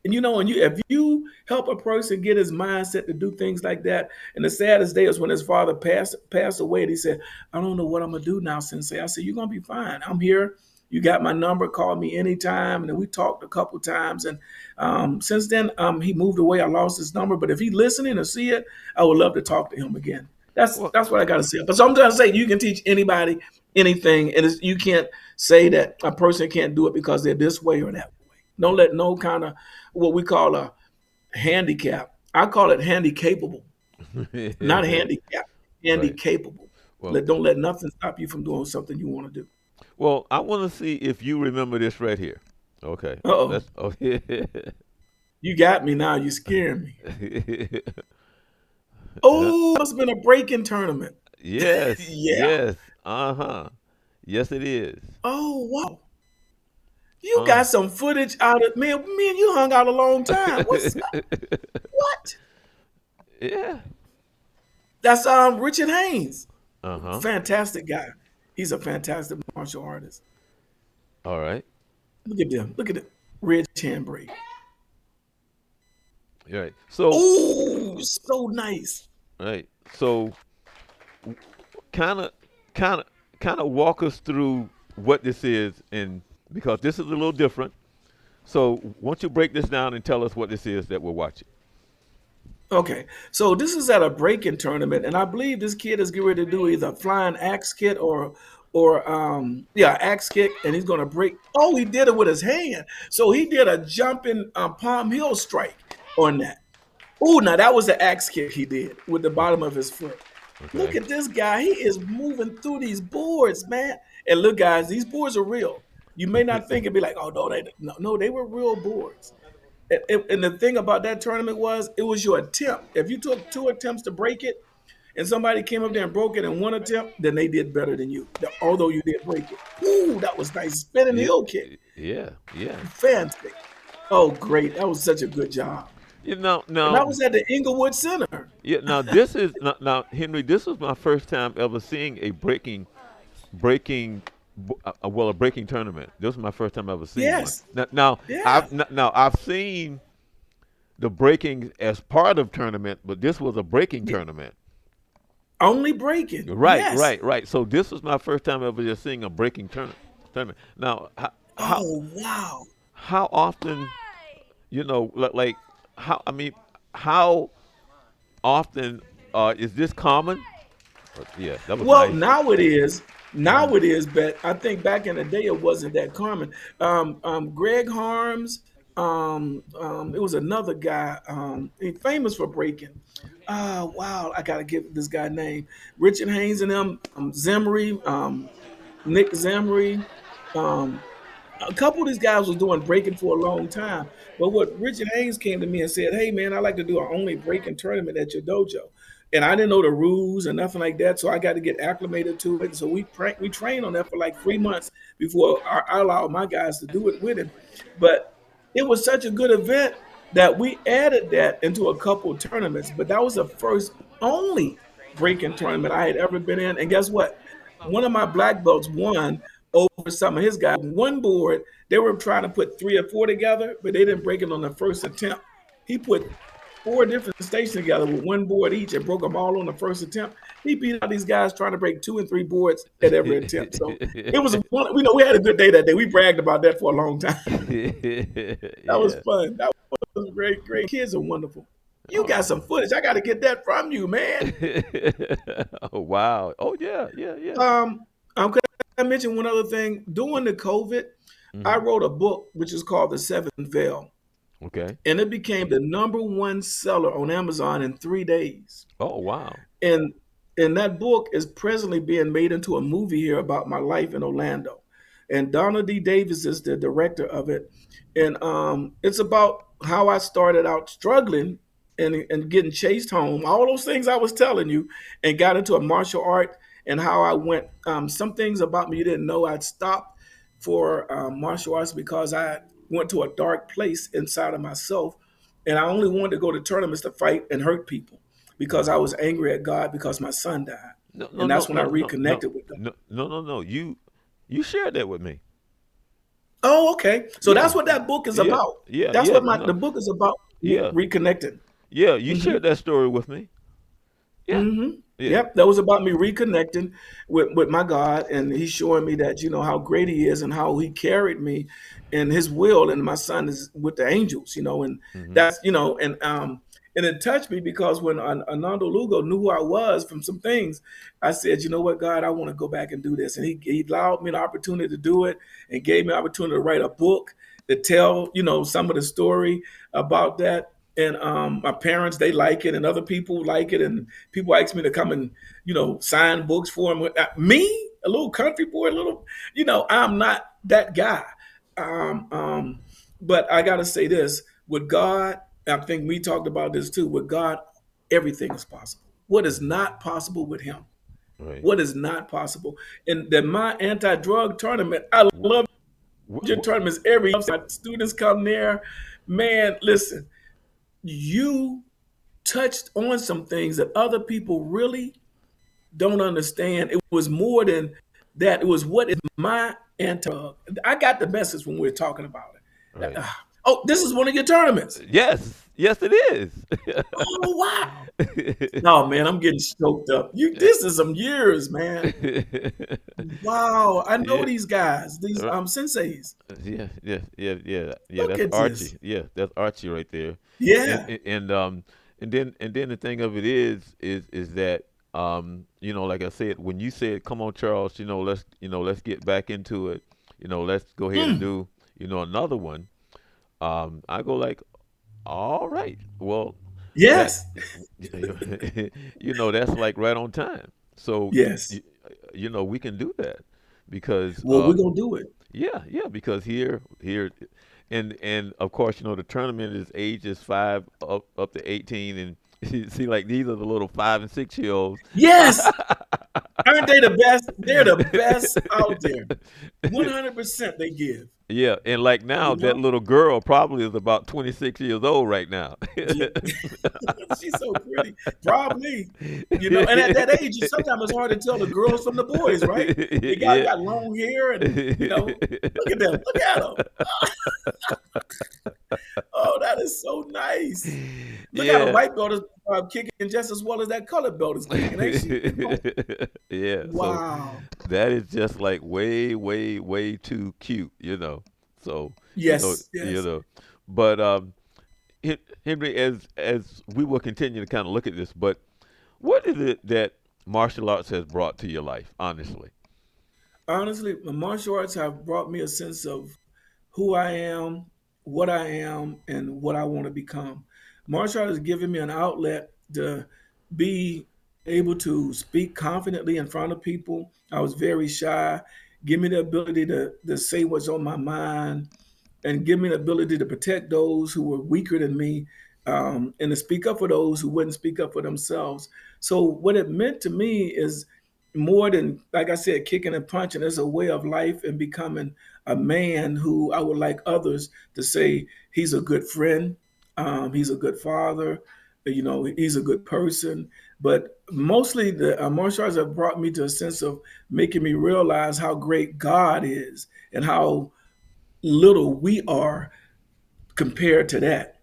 And if you help a person get his mindset to do things like that, and the saddest day is when his father passed away, and he said, "I don't know what I'm gonna do now, Sensei." I said, "You're gonna be fine. I'm here. You got my number. Call me anytime." And then we talked a couple times, and since then, he moved away. I lost his number, but if he listening or see it, I would love to talk to him again. That's Well, that's what I got to say. But sometimes I say you can teach anybody anything, and you can't say that a person can't do it because they're this way or that way. Don't let no kind of what we call a handicap. I call it handy capable, not handicap, handy right. capable. Well, Don't let nothing stop you from doing something you want to do. well, I want to see if you remember this right here. Okay. Uh-oh. Let's. Oh, yeah. You got me now. You scaring me. Oh, it must have been a break-in tournament. Yes. Yeah. Yes. Uh huh. Yes, it is. Oh, wow. You Uh. got some footage out of me. Me and you hung out a long time. What's up? What? Yeah. That's Richard Haynes. Uh huh. Fantastic guy. He's a fantastic martial artist. All right. Look at them. Look at it. Red handbrake. Right. So, Oh, so nice. right. So, kind of, kind of, kind of walk us through what this is, and because this is a little different. So, won't you break this down and tell us what this is that we're watching? Okay, so this is at a break-in tournament, and I believe this kid is getting ready to do either a flying axe kick or axe kick, and he's gonna break. Oh, he did it with his hand. So he did a jumping palm heel strike on that. Oh, now that was the axe kick he did with the bottom of his foot. Look Okay. at this guy. He is moving through these boards, man. And look, guys, these boards are real. You may not think it'd be like, oh no, they were real boards. And the thing about that tournament was it was your attempt. If you took two attempts to break it, and somebody came up there and broke it in one attempt, then they did better than you. Although you did break it. Ooh, that was nice. Spinning Yeah. heel kick. Yeah. Yeah. Fantastic. Oh, great. That was such a good job. You know. And that Now. was at the Inglewood Center. Yeah. Now this is now Henry. This was my first time ever seeing a breaking well, a breaking tournament. This was my first time ever seeing one. Yes. Now Yeah. I've seen the breaking as part of tournament, but this was a breaking Yeah. tournament. Only breaking. Right, Yes. right, right. So this was my first time ever just seeing a breaking tournament. Now, Oh, wow. how often, like how I mean, how often is this common? Yeah, that was Well, nice. now it is. Hmm. Now it is, but I think back in the day it wasn't that common. Greg Harms, it was another guy, he famous for breaking. Wow, I gotta give this guy name. Richard Haynes and them, Zimri, Nick Zimri. Um, a couple of these guys was doing breaking for a long time. But what Richard Haynes came to me and said, "Hey man, I like to do an only breaking tournament at your dojo." And I didn't know the rules and nothing like that, so I got to get acclimated to it. So we trained on that for like 3 months before I allowed my guys to do it with him. But it was such a good event that we added that into a couple of tournaments. But that was the first only breaking tournament I had ever been in. And guess what? One of my black belts won over some of his guys. One board, they were trying to put three or four together, but they didn't break it on the first attempt. He put four different stations together with one board each and broke them all on the first attempt. He beat out these guys trying to break two and three boards at every attempt. So it was one. We know we had a good day that day. We bragged about that for a long time. That was Yeah. fun. That was great. Great kids are wonderful. You Oh. got some footage. I got to get that from you, man. Oh wow. Oh yeah. Yeah. Yeah. Could I mention one other thing? During the COVID, I Hmm. wrote a book which is called The Seventh Veil. Okay. and it became the number one seller on Amazon in 3 days. Oh wow. And that book is presently being made into a movie here about my life in Orlando. And Donald D. Davis is the director of it. And it's about how I started out struggling and getting chased home, all those things I was telling you, and got into a martial art, and how I went. Some things about me you didn't know. I'd stopped for martial arts because I went to a dark place inside of myself, and I only wanted to go to tournaments to fight and hurt people because I Hmm. was angry at God because my son died. No, no, And no, that's when I no, no, no, reconnected with God. no, no, no, no. You shared that with me. Oh, okay. So Yeah, that's what that book is yeah, about. yeah, That's yeah. what No, the book is about, yeah, reconnecting. yeah. You Hmm. shared that story with me. Yeah, yeah. Yep, that was about me reconnecting with my God, and He's showing me that how great He is and how He carried me in His will, and my son is with the angels, and Hmm. that's and it touched me because when Anando Lugo knew who I was from some things, I said, you know what, God, I want to go back and do this, and He allowed me the opportunity to do it, and gave me the opportunity to write a book to tell some of the story about that. And my parents, they like it, and other people like it, and people ask me to come and sign books for them. Me, a little country boy, a little, I'm not that guy. Um, um, but I got to say this: with God, I think we talked about this too. With God, everything is possible. What is Hmm. not possible with Him? Right. What is not possible? And then my anti-drug tournament, I love your What? tournaments every year. My students come there. Man, listen, you touched on some things that other people really don't understand. It was more than that. It was what is my anti. I got the message when we were talking about it. Right. Oh, this is one of your tournaments. Yes, yes, it is. Oh wow! No man, I'm getting stoked up. This is some years, man. Wow, I know Yeah, these guys, these right. senseis. Yeah, yeah, yeah, yeah, yeah. Look That's at this. Archie. Yeah, that's Archie right there. And Yeah. and, and and then the thing of it is that like I said, when you said, "Come on, Charles," let's get back into it. Let's go ahead and Mm. do another one. I go like, all right, well, that Yes. that's like right on time. So Yes. y- we can do that because Well, we're gonna do it. yeah, yeah, because here, and of course, the tournament is ages 5 up to 18, and you see, like these are the little 5 and 6 year olds. Yes. Aren't they the best? They're the best out there. 100% they give. Yeah, and like now, You that know? little girl probably is about 26 years old right now. Yeah. She's so pretty. Probably. And at that age, sometimes it's hard to tell the girls from the boys, right? They got Yeah. got long hair and look at them. Look at them. Oh, that is so nice. Look how the Yeah. white belt is kicking just as well as that colored belt is kicking, ain't she? Come on. Yeah, so Wow. that is just like way, way, way too cute. So, you know, Yes, you yes. know. But Henry, as we will continue to kind of look at this, but what is it that martial arts has brought to your life, honestly? Honestly, the martial arts have brought me a sense of who I am, and what I want to become. Martial arts has given me an outlet to be able to speak confidently in front of people. I was very shy. Give me the ability to say what's on my mind, and give me the ability to protect those who were weaker than me, and to speak up for those who wouldn't speak up for themselves. So what it meant to me is more than, like I said, kicking and punching. It's a way of life and becoming a man who I would like others to say he's a good friend, he's a good father, he's a good person. But mostly the martial arts have brought me to a sense of making me realize how great God is and how little we are compared to that,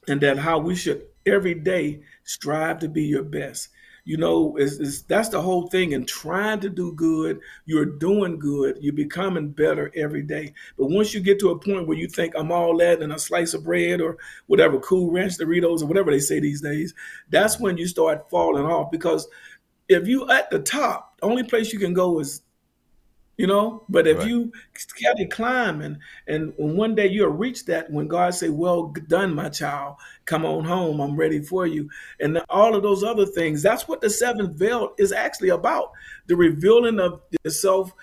and that how we should every day strive to be your best. That's the whole thing. And trying to do good, you're doing good, you're becoming better every day. But once you get to a point where you think I'm all that and a slice of bread or whatever, Cool Ranch Doritos or whatever they say these days, that's Hmm. when you start falling off. Because if you at the top, the only place you can go is But if Right. you steady climbing, and when one day you'll reach that, when God say, "Well done, my child, come on home, I'm ready for you," and all of those other things, that's what the seventh veil is actually about: the revealing of yourself.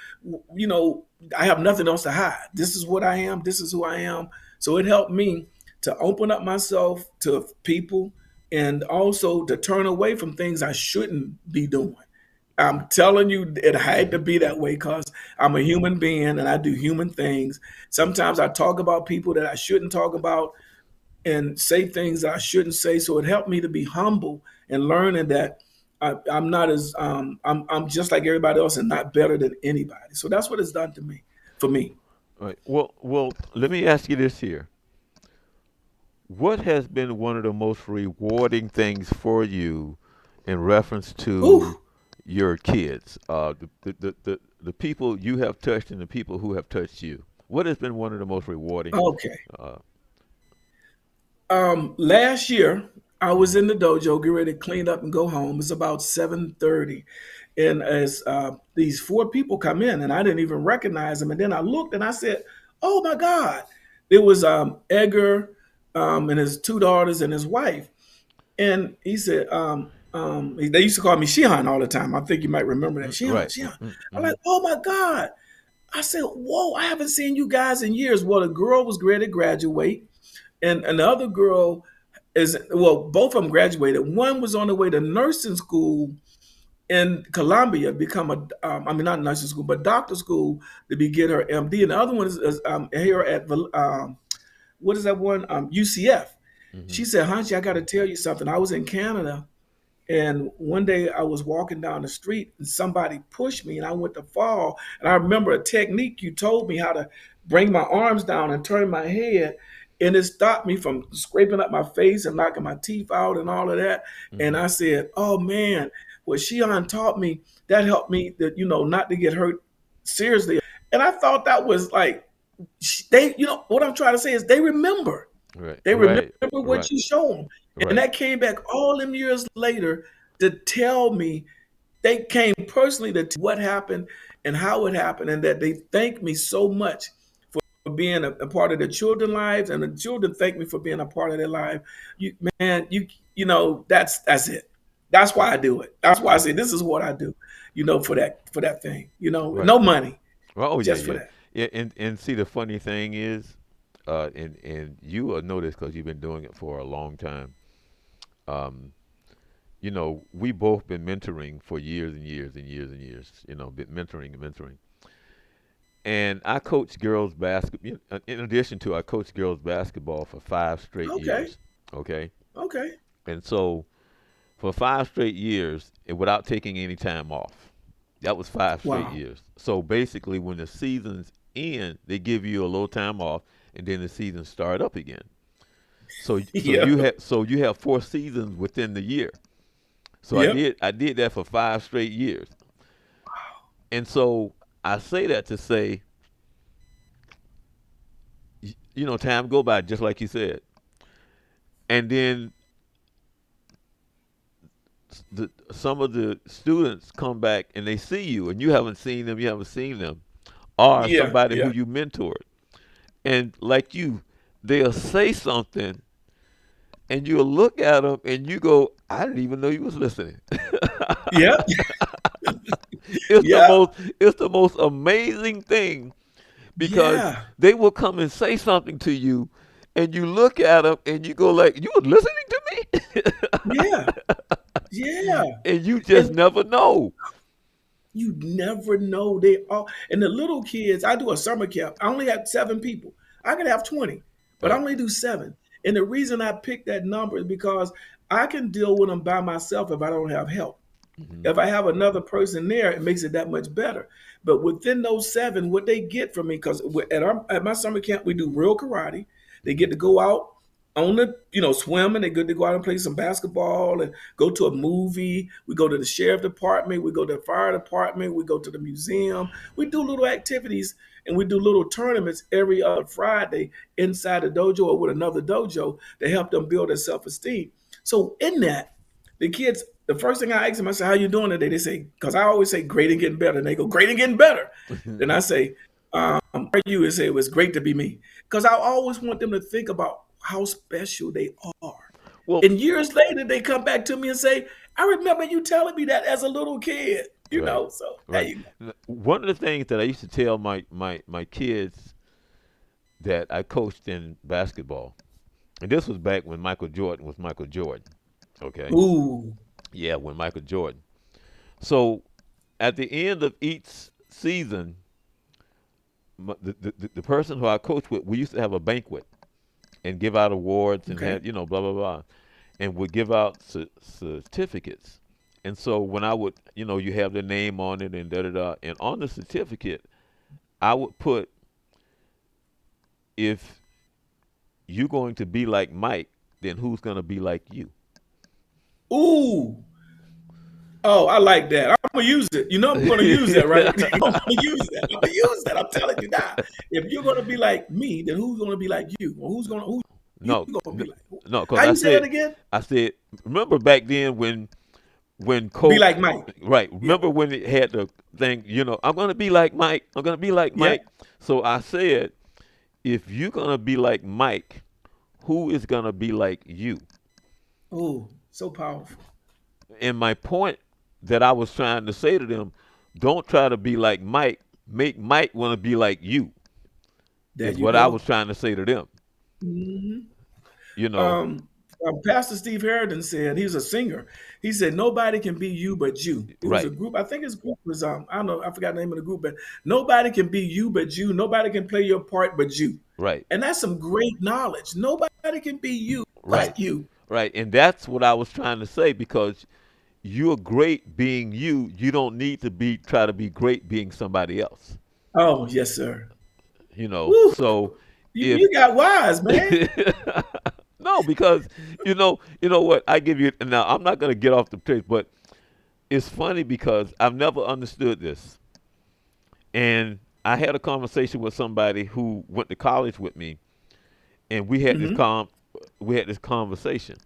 You know, I have nothing else to hide. This is what I am. This is who I am. So it helped me to open up myself to people, and also to turn away from things I shouldn't be doing. I'm telling you, it had to be that way because I'm a human being and I do human things. Sometimes I talk about people that I shouldn't talk about and say things that I shouldn't say. So it helped me to be humble and learning that I'm not as I'm just like everybody else and not better than anybody. So that's what it's done to me, for me. Right. Well, let me ask you this here. What has been one of the most rewarding things for you in reference to Ooh, your kids? The people you have touched and the people who have touched you. What has been one of the most rewarding? okay. Uh, Last year I was mhm, in the dojo, get ready to clean up and go home. It's about 7:30, and as these four people come in, and I didn't even recognize them, and then I looked and I said, "Oh my God!" It was Edgar and his two daughters and his wife, and he said, they used to call me Shihan all the time. I think you might remember that, Shihan, right. Shihan. I'm Mm-hmm. like, "Oh my God!" I said, "Whoa! I haven't seen you guys in years." Well, the girl was ready to graduate, and another girl is, well, both of them graduated. One was on the way to nursing school in Columbia, become a I mean, not nursing school, but doctor school, to be get her MD, and the other one is here at what is that one, UCF. Mm-hmm. She said, "Hanshi, I got to tell you something. I was in Canada, and one day I was walking down the street and somebody pushed me and I went to fall. And I remember a technique you told me, how to bring my arms down and turn my head. And it stopped me from scraping up my face and knocking my teeth out and all of that. And Mm-hmm. I said, "Oh man, what Shion taught me, that helped me that, not to get hurt seriously." And I thought that was like, they, what I'm trying to say is they remember. Right. They remember Right. what Right. you show them. And Right. that came back all them years later to tell me, they came personally to what happened and how it happened, and that they thank me so much for being a part of the children's lives, and the children thank me for being a part of their life. You man, that's it. That's why I do it. That's why I say this is what I do, for that thing. Right. No money, Well, oh yeah, just for yeah, that. yeah. And see, the funny thing is, and you will know this because you've been doing it for a long time. Um, we both been mentoring for years and years and years and years. Been mentoring and mentoring. And I coach girls basketball. In addition to, I coached girls basketball for 5 straight Okay. years. Okay, Okay. and so for 5 straight years, and without taking any time off, that was 5 straight Wow. years. So basically, when the seasons end, they give you a little time off, and then the seasons start up again. So Yeah. you have 4 seasons within the year. So I Yep. did I did that for 5 straight years. And so I say that to say, time go by just like you said, and then some of the students come back and they see you, and you haven't seen them, or Yeah. somebody who Yeah. you mentored, and like you, they'll say something, and you'll look at them and you go, "I didn't even know you was listening." Yeah. it's the Yeah. most it's the most amazing thing, because Yeah. they will come and say something to you, and you look at them and you go like, "You were listening to me," Yeah. Yeah. and you just And never know. you never know. They all, and the little kids, I do a summer camp. I only have 7 people. I could have 20, but I Right. only do 7. And the reason I picked that number is because I can deal with them by myself if I don't have help. Hmm. If I have another person there, it makes it that much better. But within those 7, what they get from me, because at my summer camp we do real karate. They Hmm. get to go out on the swimming. They get to go out and play some basketball and go to a movie. We go to the sheriff department. We go to the fire department. We go to the museum. We do little activities, and we do little tournaments every other Friday inside the dojo or with another dojo to help them build their self esteem. So in that, The kids, the first thing I ask them, I say, "How you doing today?" They say, because I always say, "Great and getting better." And they go, "Great and getting better." Then I say, "Are you?" And say, "It was great to be me," because I always want them to think about how special they are. Well, And years later, they come back to me and say, "I remember you telling me that as a little kid." right, So there right. you go. One of the things that I used to tell my kids that I coached in basketball, and this was back when Michael Jordan was Michael Jordan. Okay, Ooh, yeah, when Michael Jordan. So at the end of each season, the person who I coached with, we used to have a banquet and give out awards and okay. had blah blah blah, and would give out certificates. And so when I would, you have their name on it and da da da, and on the certificate, I would put, if you're going to be like Mike, then who's going to be like you? Ooh, oh, I like that. I'm gonna use it. You know, I'm gonna use that, right? I'm gonna use that. I'm gonna use that. I'm telling you now. If you're gonna be like me, then who's gonna be like you? Or who you no, gonna no, be like? no, because How you say that again? I said, remember back then when Be Coach, like Mike. right? Yeah. Remember when it had the thing, I'm going to be like Mike. I'm going to be like Yep. Mike. So I said, if you're going to be like Mike, who is going to be like you? Oh, so powerful. And my point that I was trying to say to them, don't try to be like Mike. Make Mike want to be like you, There is you what I was go. trying to say to them. hmm You know, Um, Pastor Steve Harrington said he's a singer. He said nobody can be you but you. It was a right, group. I think his group was I don't know. I forgot the name of the group, but nobody can be you but you. Nobody can play your part but you. right, And that's some great knowledge. Nobody can be you right, but you. right. And that's what I was trying to say because you're great being you. You don't need to try to be great being somebody else. Oh yes, sir. Woo! So if You got wise, man. no, because you know what I give you now. I'm not going to get off the page, but it's funny because I've never understood this, and I had a conversation with somebody who went to college with me, and hmm we had this conversation,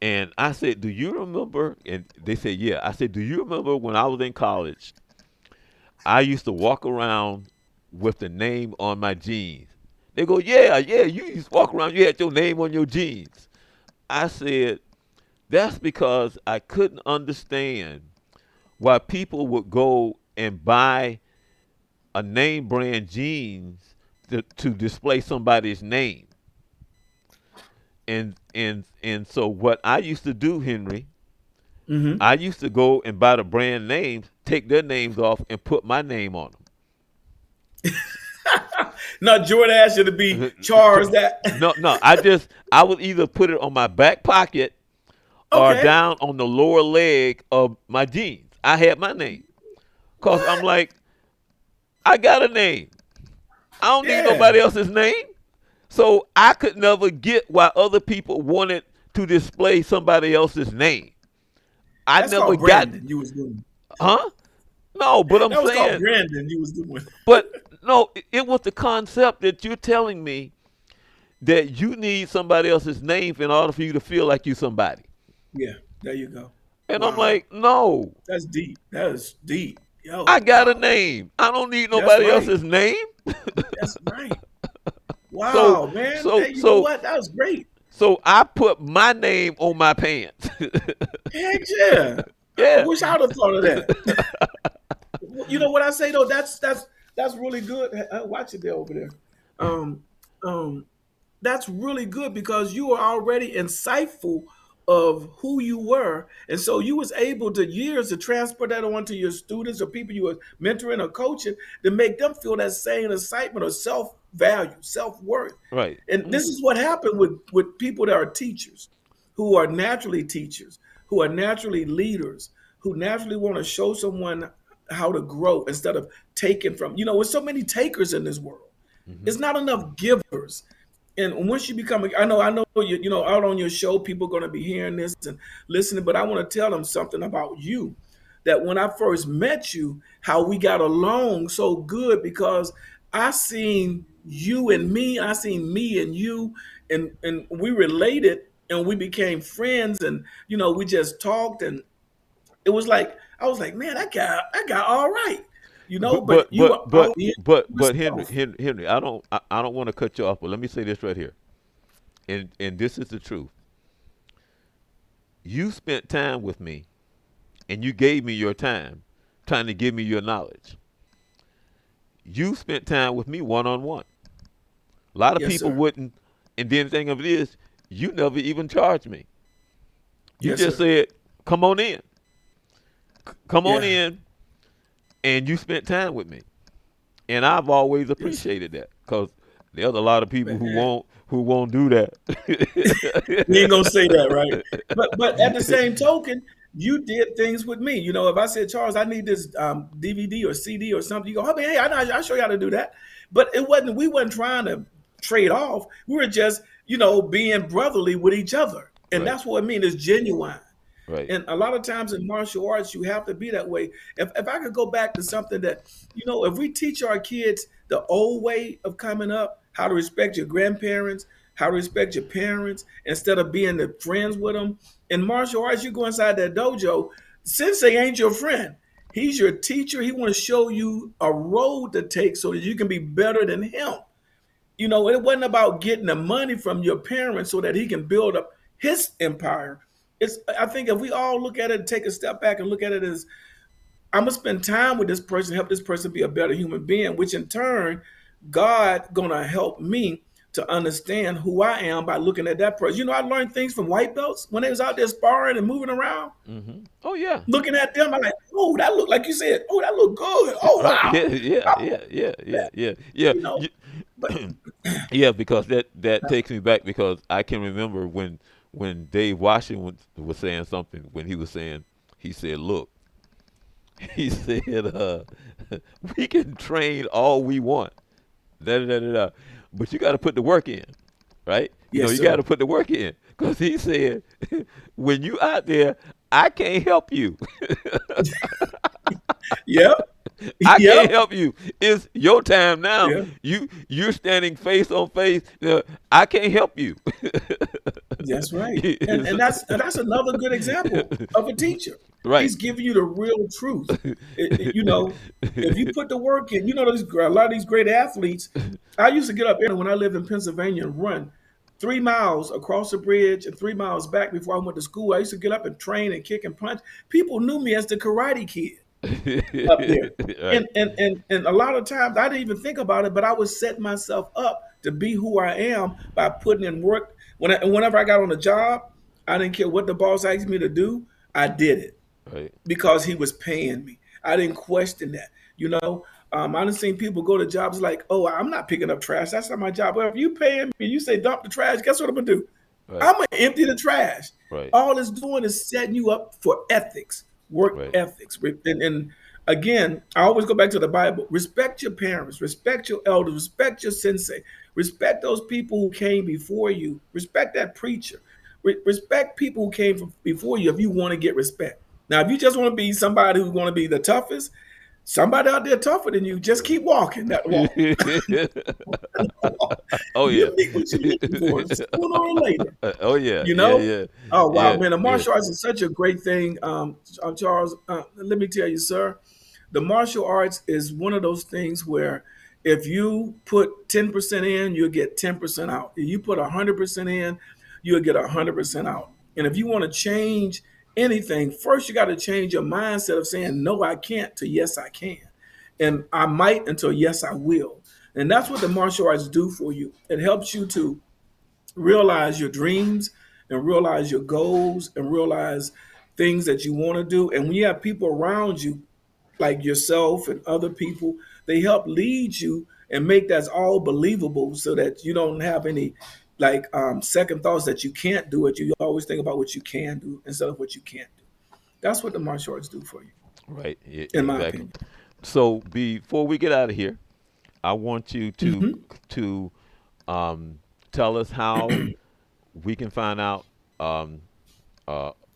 and I said, "Do you remember?" And they said, "Yeah." I said, "Do you remember when I was in college? I used to walk around with the name on my jeans." They go, "Yeah, yeah, you used to walk around, you had your name on your jeans." I said, "That's because I couldn't understand why people would go and buy a name brand jeans to display somebody's name." And so what I used to do, Henry, hmm I used to go and buy the brand names, take their names off, and put my name on Not Jordan asked you to be them. charged that. No, no, I would either put it on my back pocket or Okay. down on the lower leg of my jeans. I had my name because I'm What? like, I got a name. I don't need Yeah. nobody else's name. So I could never get why other people wanted to display somebody else's name. I That's never called got, branding you was doing. huh? No, but I'm That was called saying, branding you was doing. but no, it was the concept that you're telling me that you need somebody else's name in order for you to feel like you somebody. Yeah, there you go. And I'm Wow. like, no, That's deep. That is deep. I Yo, got a wow. name. I don't need That's nobody right. else's name. That's right. So, Wow, man. so, Hey, you know so, what? That was great. so I put my name on my pants. Heck yeah. I Yeah, wish I would have thought of that. You know what I say though? That's really good. Watch it there over there. Um, um, that's really good because you were already insightful of who you were, and so you was able to years to transfer that on to your students or people you were mentoring or coaching to make them feel that same excitement or self value, self worth. right. And this Hmm. is what happened with people that are teachers, who are naturally teachers, who are naturally leaders, who naturally want to show someone how to grow instead of taking from. You know, with so many takers in this world, Hmm. it's not enough givers. And once you become, I know, you know, out on your show, people are going to be hearing this and listening. But I want to tell them something about you. That when I first met you, how we got along so good because I seen you and me, I seen me and you, and we related and we became friends, and we just talked, and it was like I was like, man, that guy all right, But but but you but were but out being but Henry, yourself. Henry, I don't want to cut you off, but let me say this right here, and this is the truth. You spent time with me, and you gave me your time, trying to give me your knowledge. You spent time with me one on one. A lot of Yes, people sir. wouldn't, and then the thing of it is, you never even charged me. You Yes, just sir. said, "Come on in, come on Yeah. in," and you spent time with me. And I've always Yes, appreciated that because there's a lot of people man. who won't do We ain't gonna say that, right? that. But at the same token, you did things with me. If I said, Charles, I need this DVD or CD or something, you go, oh, man, hey, I'll show you how to do that. But we wasn't trying to trade off. We were just, being brotherly with each other. And Right, that's what I mean is genuine. right. And a lot of times in martial arts, you have to be that way. If I could go back to something that, if we teach our kids the old way of coming up, how to respect your grandparents, how to respect your parents, instead of being the friends with them. In martial arts, you go inside that dojo, sensei ain't your friend. He's your teacher. He want to show you a road to take so that you can be better than him. It wasn't about getting the money from your parents so that he can build up his empire. I think if we all look at it and take a step back and look at it as I'm gonna spend time with this person, help this person be a better human being, which in turn, God gonna help me to understand who I am by looking at that person. I learned things from white belts when they was out there sparring and moving around. Oh yeah. Looking at them, I'm like, oh, that look like you said, oh, that look good. Oh Right. wow. Yeah. Yeah. I Yeah. want Yeah. Yeah. that, Yeah. Yeah. but Yeah. Because that takes me back because I can remember when Dave Washington was saying something when he said, "Look," he said, "We can train all we want, da da da da, da, but you got to put the work in, right? yes, You got to sir. put the work in." Because he said, "When you out there, I can't help you. Yep. I can't Yep. help you. It's your time now. Yeah. You're standing face on face. I can't help you." That's right. And It's- and that's another good example of a teacher. right. He's giving you the real truth. If you put the work in, a lot of these great athletes. I used to get up when I lived in Pennsylvania and run 3 miles across the bridge and 3 miles back before I went to school. I used to get up and train and kick and punch. People knew me as the Karate Kid up there. Right. And a lot of times I didn't even think about it, but I would set myself up to be who I am by putting in work. Whenever I got on a job, I didn't care what the boss asked me to do. I did it Right. because he was paying me. I didn't question that. I done seen people go to jobs like, oh, I'm not picking up trash. That's not my job. Well, if you paying me, you say dump the trash. Guess what I'm gonna do? Right. I'm gonna empty the trash. Right. All it's doing is setting you up for ethics, work Right. ethics. And again, I always go back to the Bible. Respect your parents, respect your elders, respect your sensei, respect those people who came before you, respect that preacher, respect people who came before you if you want to get respect. Now, if you just want to be somebody who's going to be the toughest, somebody out there tougher than you, just keep walking that walk. Oh yeah. You'll meet what you're looking for sooner or later. Oh yeah. You Yeah. know? Yeah. Oh wow, Yeah. man! The Yeah. martial arts is such a great thing, Charles. Let me tell you, sir, the martial arts is one of those things where if you put 10% in, you'll get 10% out. If you put 100% in, you'll get 100% out. And if you want to change anything, first you got to change your mindset of saying no, I can't to yes, I can, and I might until yes, I will. And that's what the martial arts do for you. It helps you to realize your dreams and realize your goals and realize things that you want to do. And when you have people around you, like yourself and other people, they help lead you and make that all believable so that you don't have any second thoughts that you can't do it. You always think about what you can do instead of what you can't do. That's what the martial arts do for you, Right. Yeah, in my exactly. opinion. So before we get out of here, I want you Hmm. to um, tell us how we can find out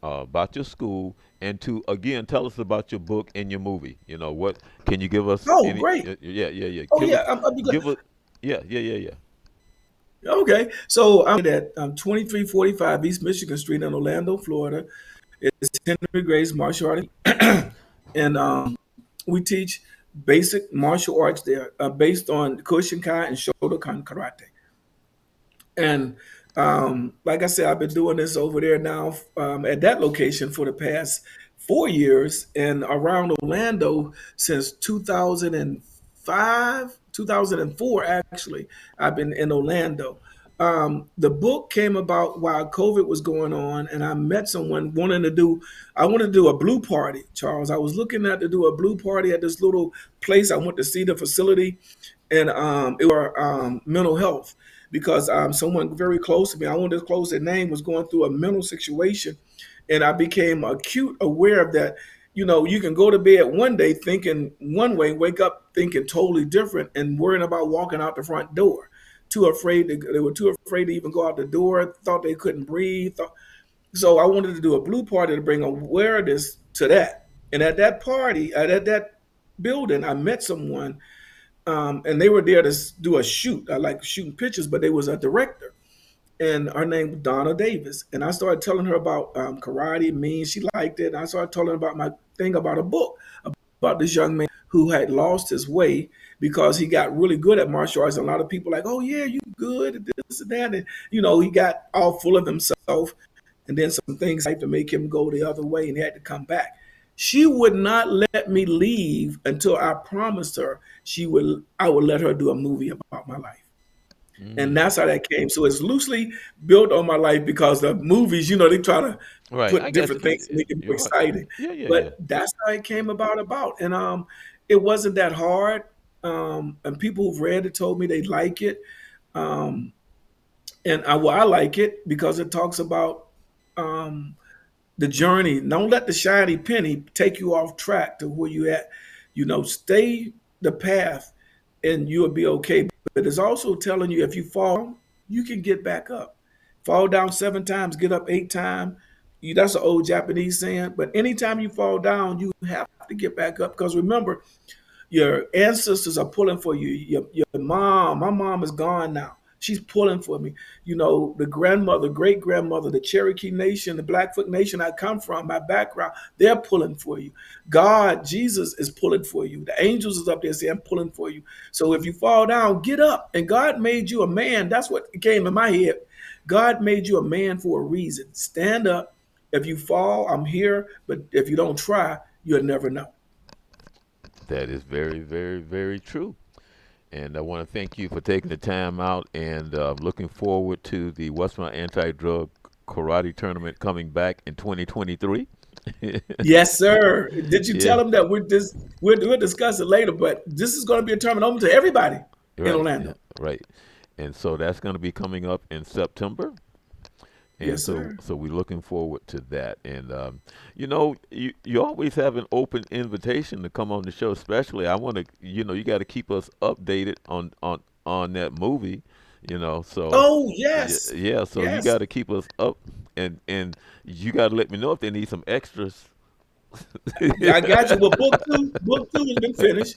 about your school, and to again tell us about your book and your movie. What can you give us? Oh, Any? great. Yeah, yeah, yeah. Oh, yeah. I'll be glad. Give us. Yeah, yeah, yeah, yeah. Okay, so I'm at 2345 East Michigan Street in Orlando, Florida. It's Henry Grace Martial Arts, and we teach basic martial arts there, based on Koshinkai and Shotokan karate. And like I said, I've been doing this over there now, at that location for the past 4 years, and around Orlando since 2005, 2004, actually. I've been in Orlando. The book came about while COVID was going on, and I met someone wanting to do. I wanted to do a blue party, Charles. I was looking at to do a blue party at this little place. I went to see the facility, and it was mental health, because someone very close to me, I won't disclose their name, was going through a mental situation, and I became acute aware of that. You can go to bed one day thinking one way, wake up thinking totally different, and worrying about walking out the front door. They were too afraid to even go out the door. Thought they couldn't breathe. So I wanted to do a blue party to bring awareness to that. And at that party, at that building, I met someone, and they were there to do a shoot. I like shooting pictures, but they was a director, and her name was Donna Davis. And I started telling her about karate, me, and she liked it. And I started telling her about my thing about a book about this young man who had lost his way because he got really good at martial arts. And a lot of people like, oh yeah, you good at this and that, and he got all full of himself, and then some things had to make him go the other way, and he had to come back. She would not let me leave until I promised her I would let her do a movie about my life. And Mm. that's how that came. So it's loosely built on my life because the movies, they try to Right. I put got different you. things to make it more You're right. exciting. Yeah, yeah, But yeah. that's how it came about. And it wasn't that hard. And people who've read it told me they like it. Um, and I like it because it talks about um, the journey. Don't let the shiny penny take you off track to where you at. Stay the path, and you'll be okay. But it's also telling you, if you fall, you can get back up. Fall down 7 times, get up 8 times. That's an old Japanese saying. But anytime you fall down, you have to get back up, because remember, your ancestors are pulling for you. Your mom, my mom is gone now. She's pulling for me. The grandmother, great grandmother, the Cherokee Nation, the Blackfoot Nation I come from, my background, they're pulling for you. God, Jesus is pulling for you. The angels is up there saying, I'm pulling for you. So if you fall down, get up. And God made you a man. That's what came in my head. God made you a man for a reason. Stand up. If you fall, I'm here. But if you don't try, you'll never know. That is very, very, very true. And I want to thank you for taking the time out, and looking forward to the Westmont Anti-Drug Karate Tournament coming back in 2023. Yes, sir. Did you Yeah, tell them that we'll discuss it later, but this is going to be a tournament open to everybody in right, yeah, Orlando. right. And so that's going to be coming up in September. And Yes, so, sir. so we're looking forward to that. And you always have an open invitation to come on the show. Especially, I want to, you got to keep us updated on that movie. So Oh, yeah, yes. yeah. So you Yes. got to keep us up, and you got to let me know if they need some extras. I got you. Well, book two has been finished.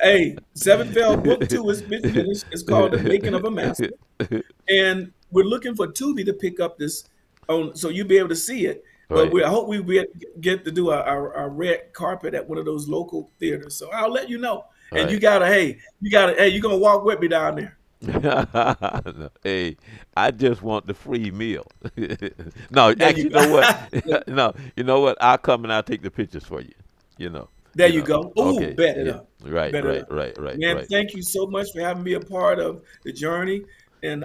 Hey, Seven Fell book two has been finished. It's called The Making of a Master. And we're looking for Tubi to pick up this on, so you'll be able to see it. But Right. I hope we get to do a red carpet at one of those local theaters. So I'll let you know. And Right. you're gonna walk with me down there. Hey, I just want the free meal. No, There actually, you you know what? go. No, you know what? I'll come and I'll take the pictures for you. You know, There you go. Oh, Okay, bet it yeah, up. right, Bet it right, up. right, right, Man, right. thank you so much for having me a part of the journey. And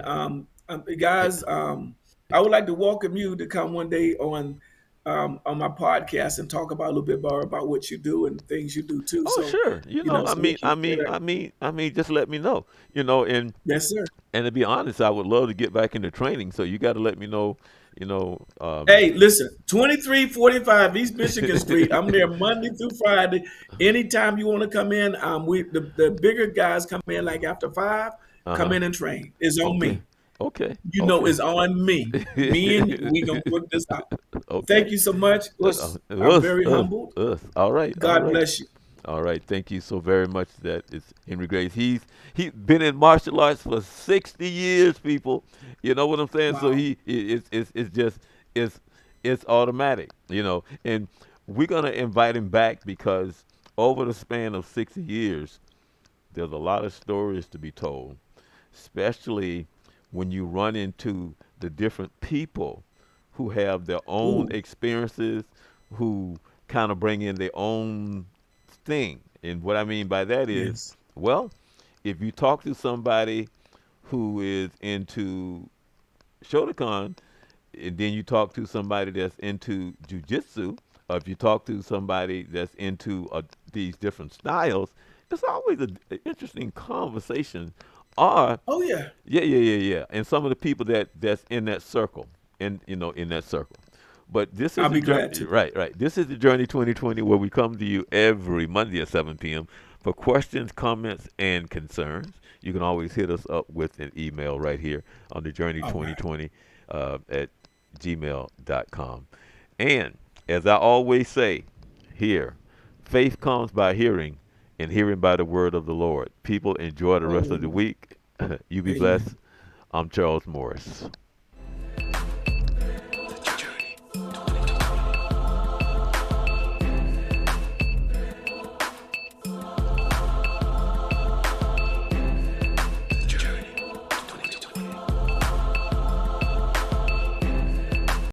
guys, I would like to welcome you to come one day on my podcast and talk about a little bit more about what you do and things you do too. Oh, So, sure. so we can share that. Just let me know. You know, and Yes, sir. and to be honest, I would love to get back into training. So you got to let me know. You know, Hey, listen, 2345 East Michigan Street. I'm there Monday through Friday. Anytime you want to come in, the bigger guys come in like after 5, uh come huh. in and train. It's on Okay, me. okay, It's okay. on me. Me and you, we gonna work this out. Okay. Thank you so much. I'm Us, very us, humbled. us. All right, all God right. bless you. All right, thank you so very much. That is Henry Grace. He's been in martial arts for 60 years, people. You know what I'm saying? So Wow. it's just it's it's automatic, And we're gonna invite him back because over the span of 60 years, there's a lot of stories to be told, especially when you run into the different people who have their own Ooh, experiences, who kind of bring in their own thing. And what I mean by that is, yes. well, if you talk to somebody who is into Shotokan, and then you talk to somebody that's into jujitsu, or if you talk to somebody that's into these different styles, it's always an interesting conversation. Or Oh yeah. yeah. And some of the people that's in that circle, in that circle. But this is I'll the be glad journey, to. right. This is the Journey 2020, where we come to you every Monday at 7 p.m. for questions, comments, and concerns. You can always hit us up with an email right here on the Journey All right. 2020 at gmail.com. And as I always say here, faith comes by hearing, and hearing by the word of the Lord. People, enjoy the rest of the Oh, week. You be amen. blessed. I'm Charles Morris.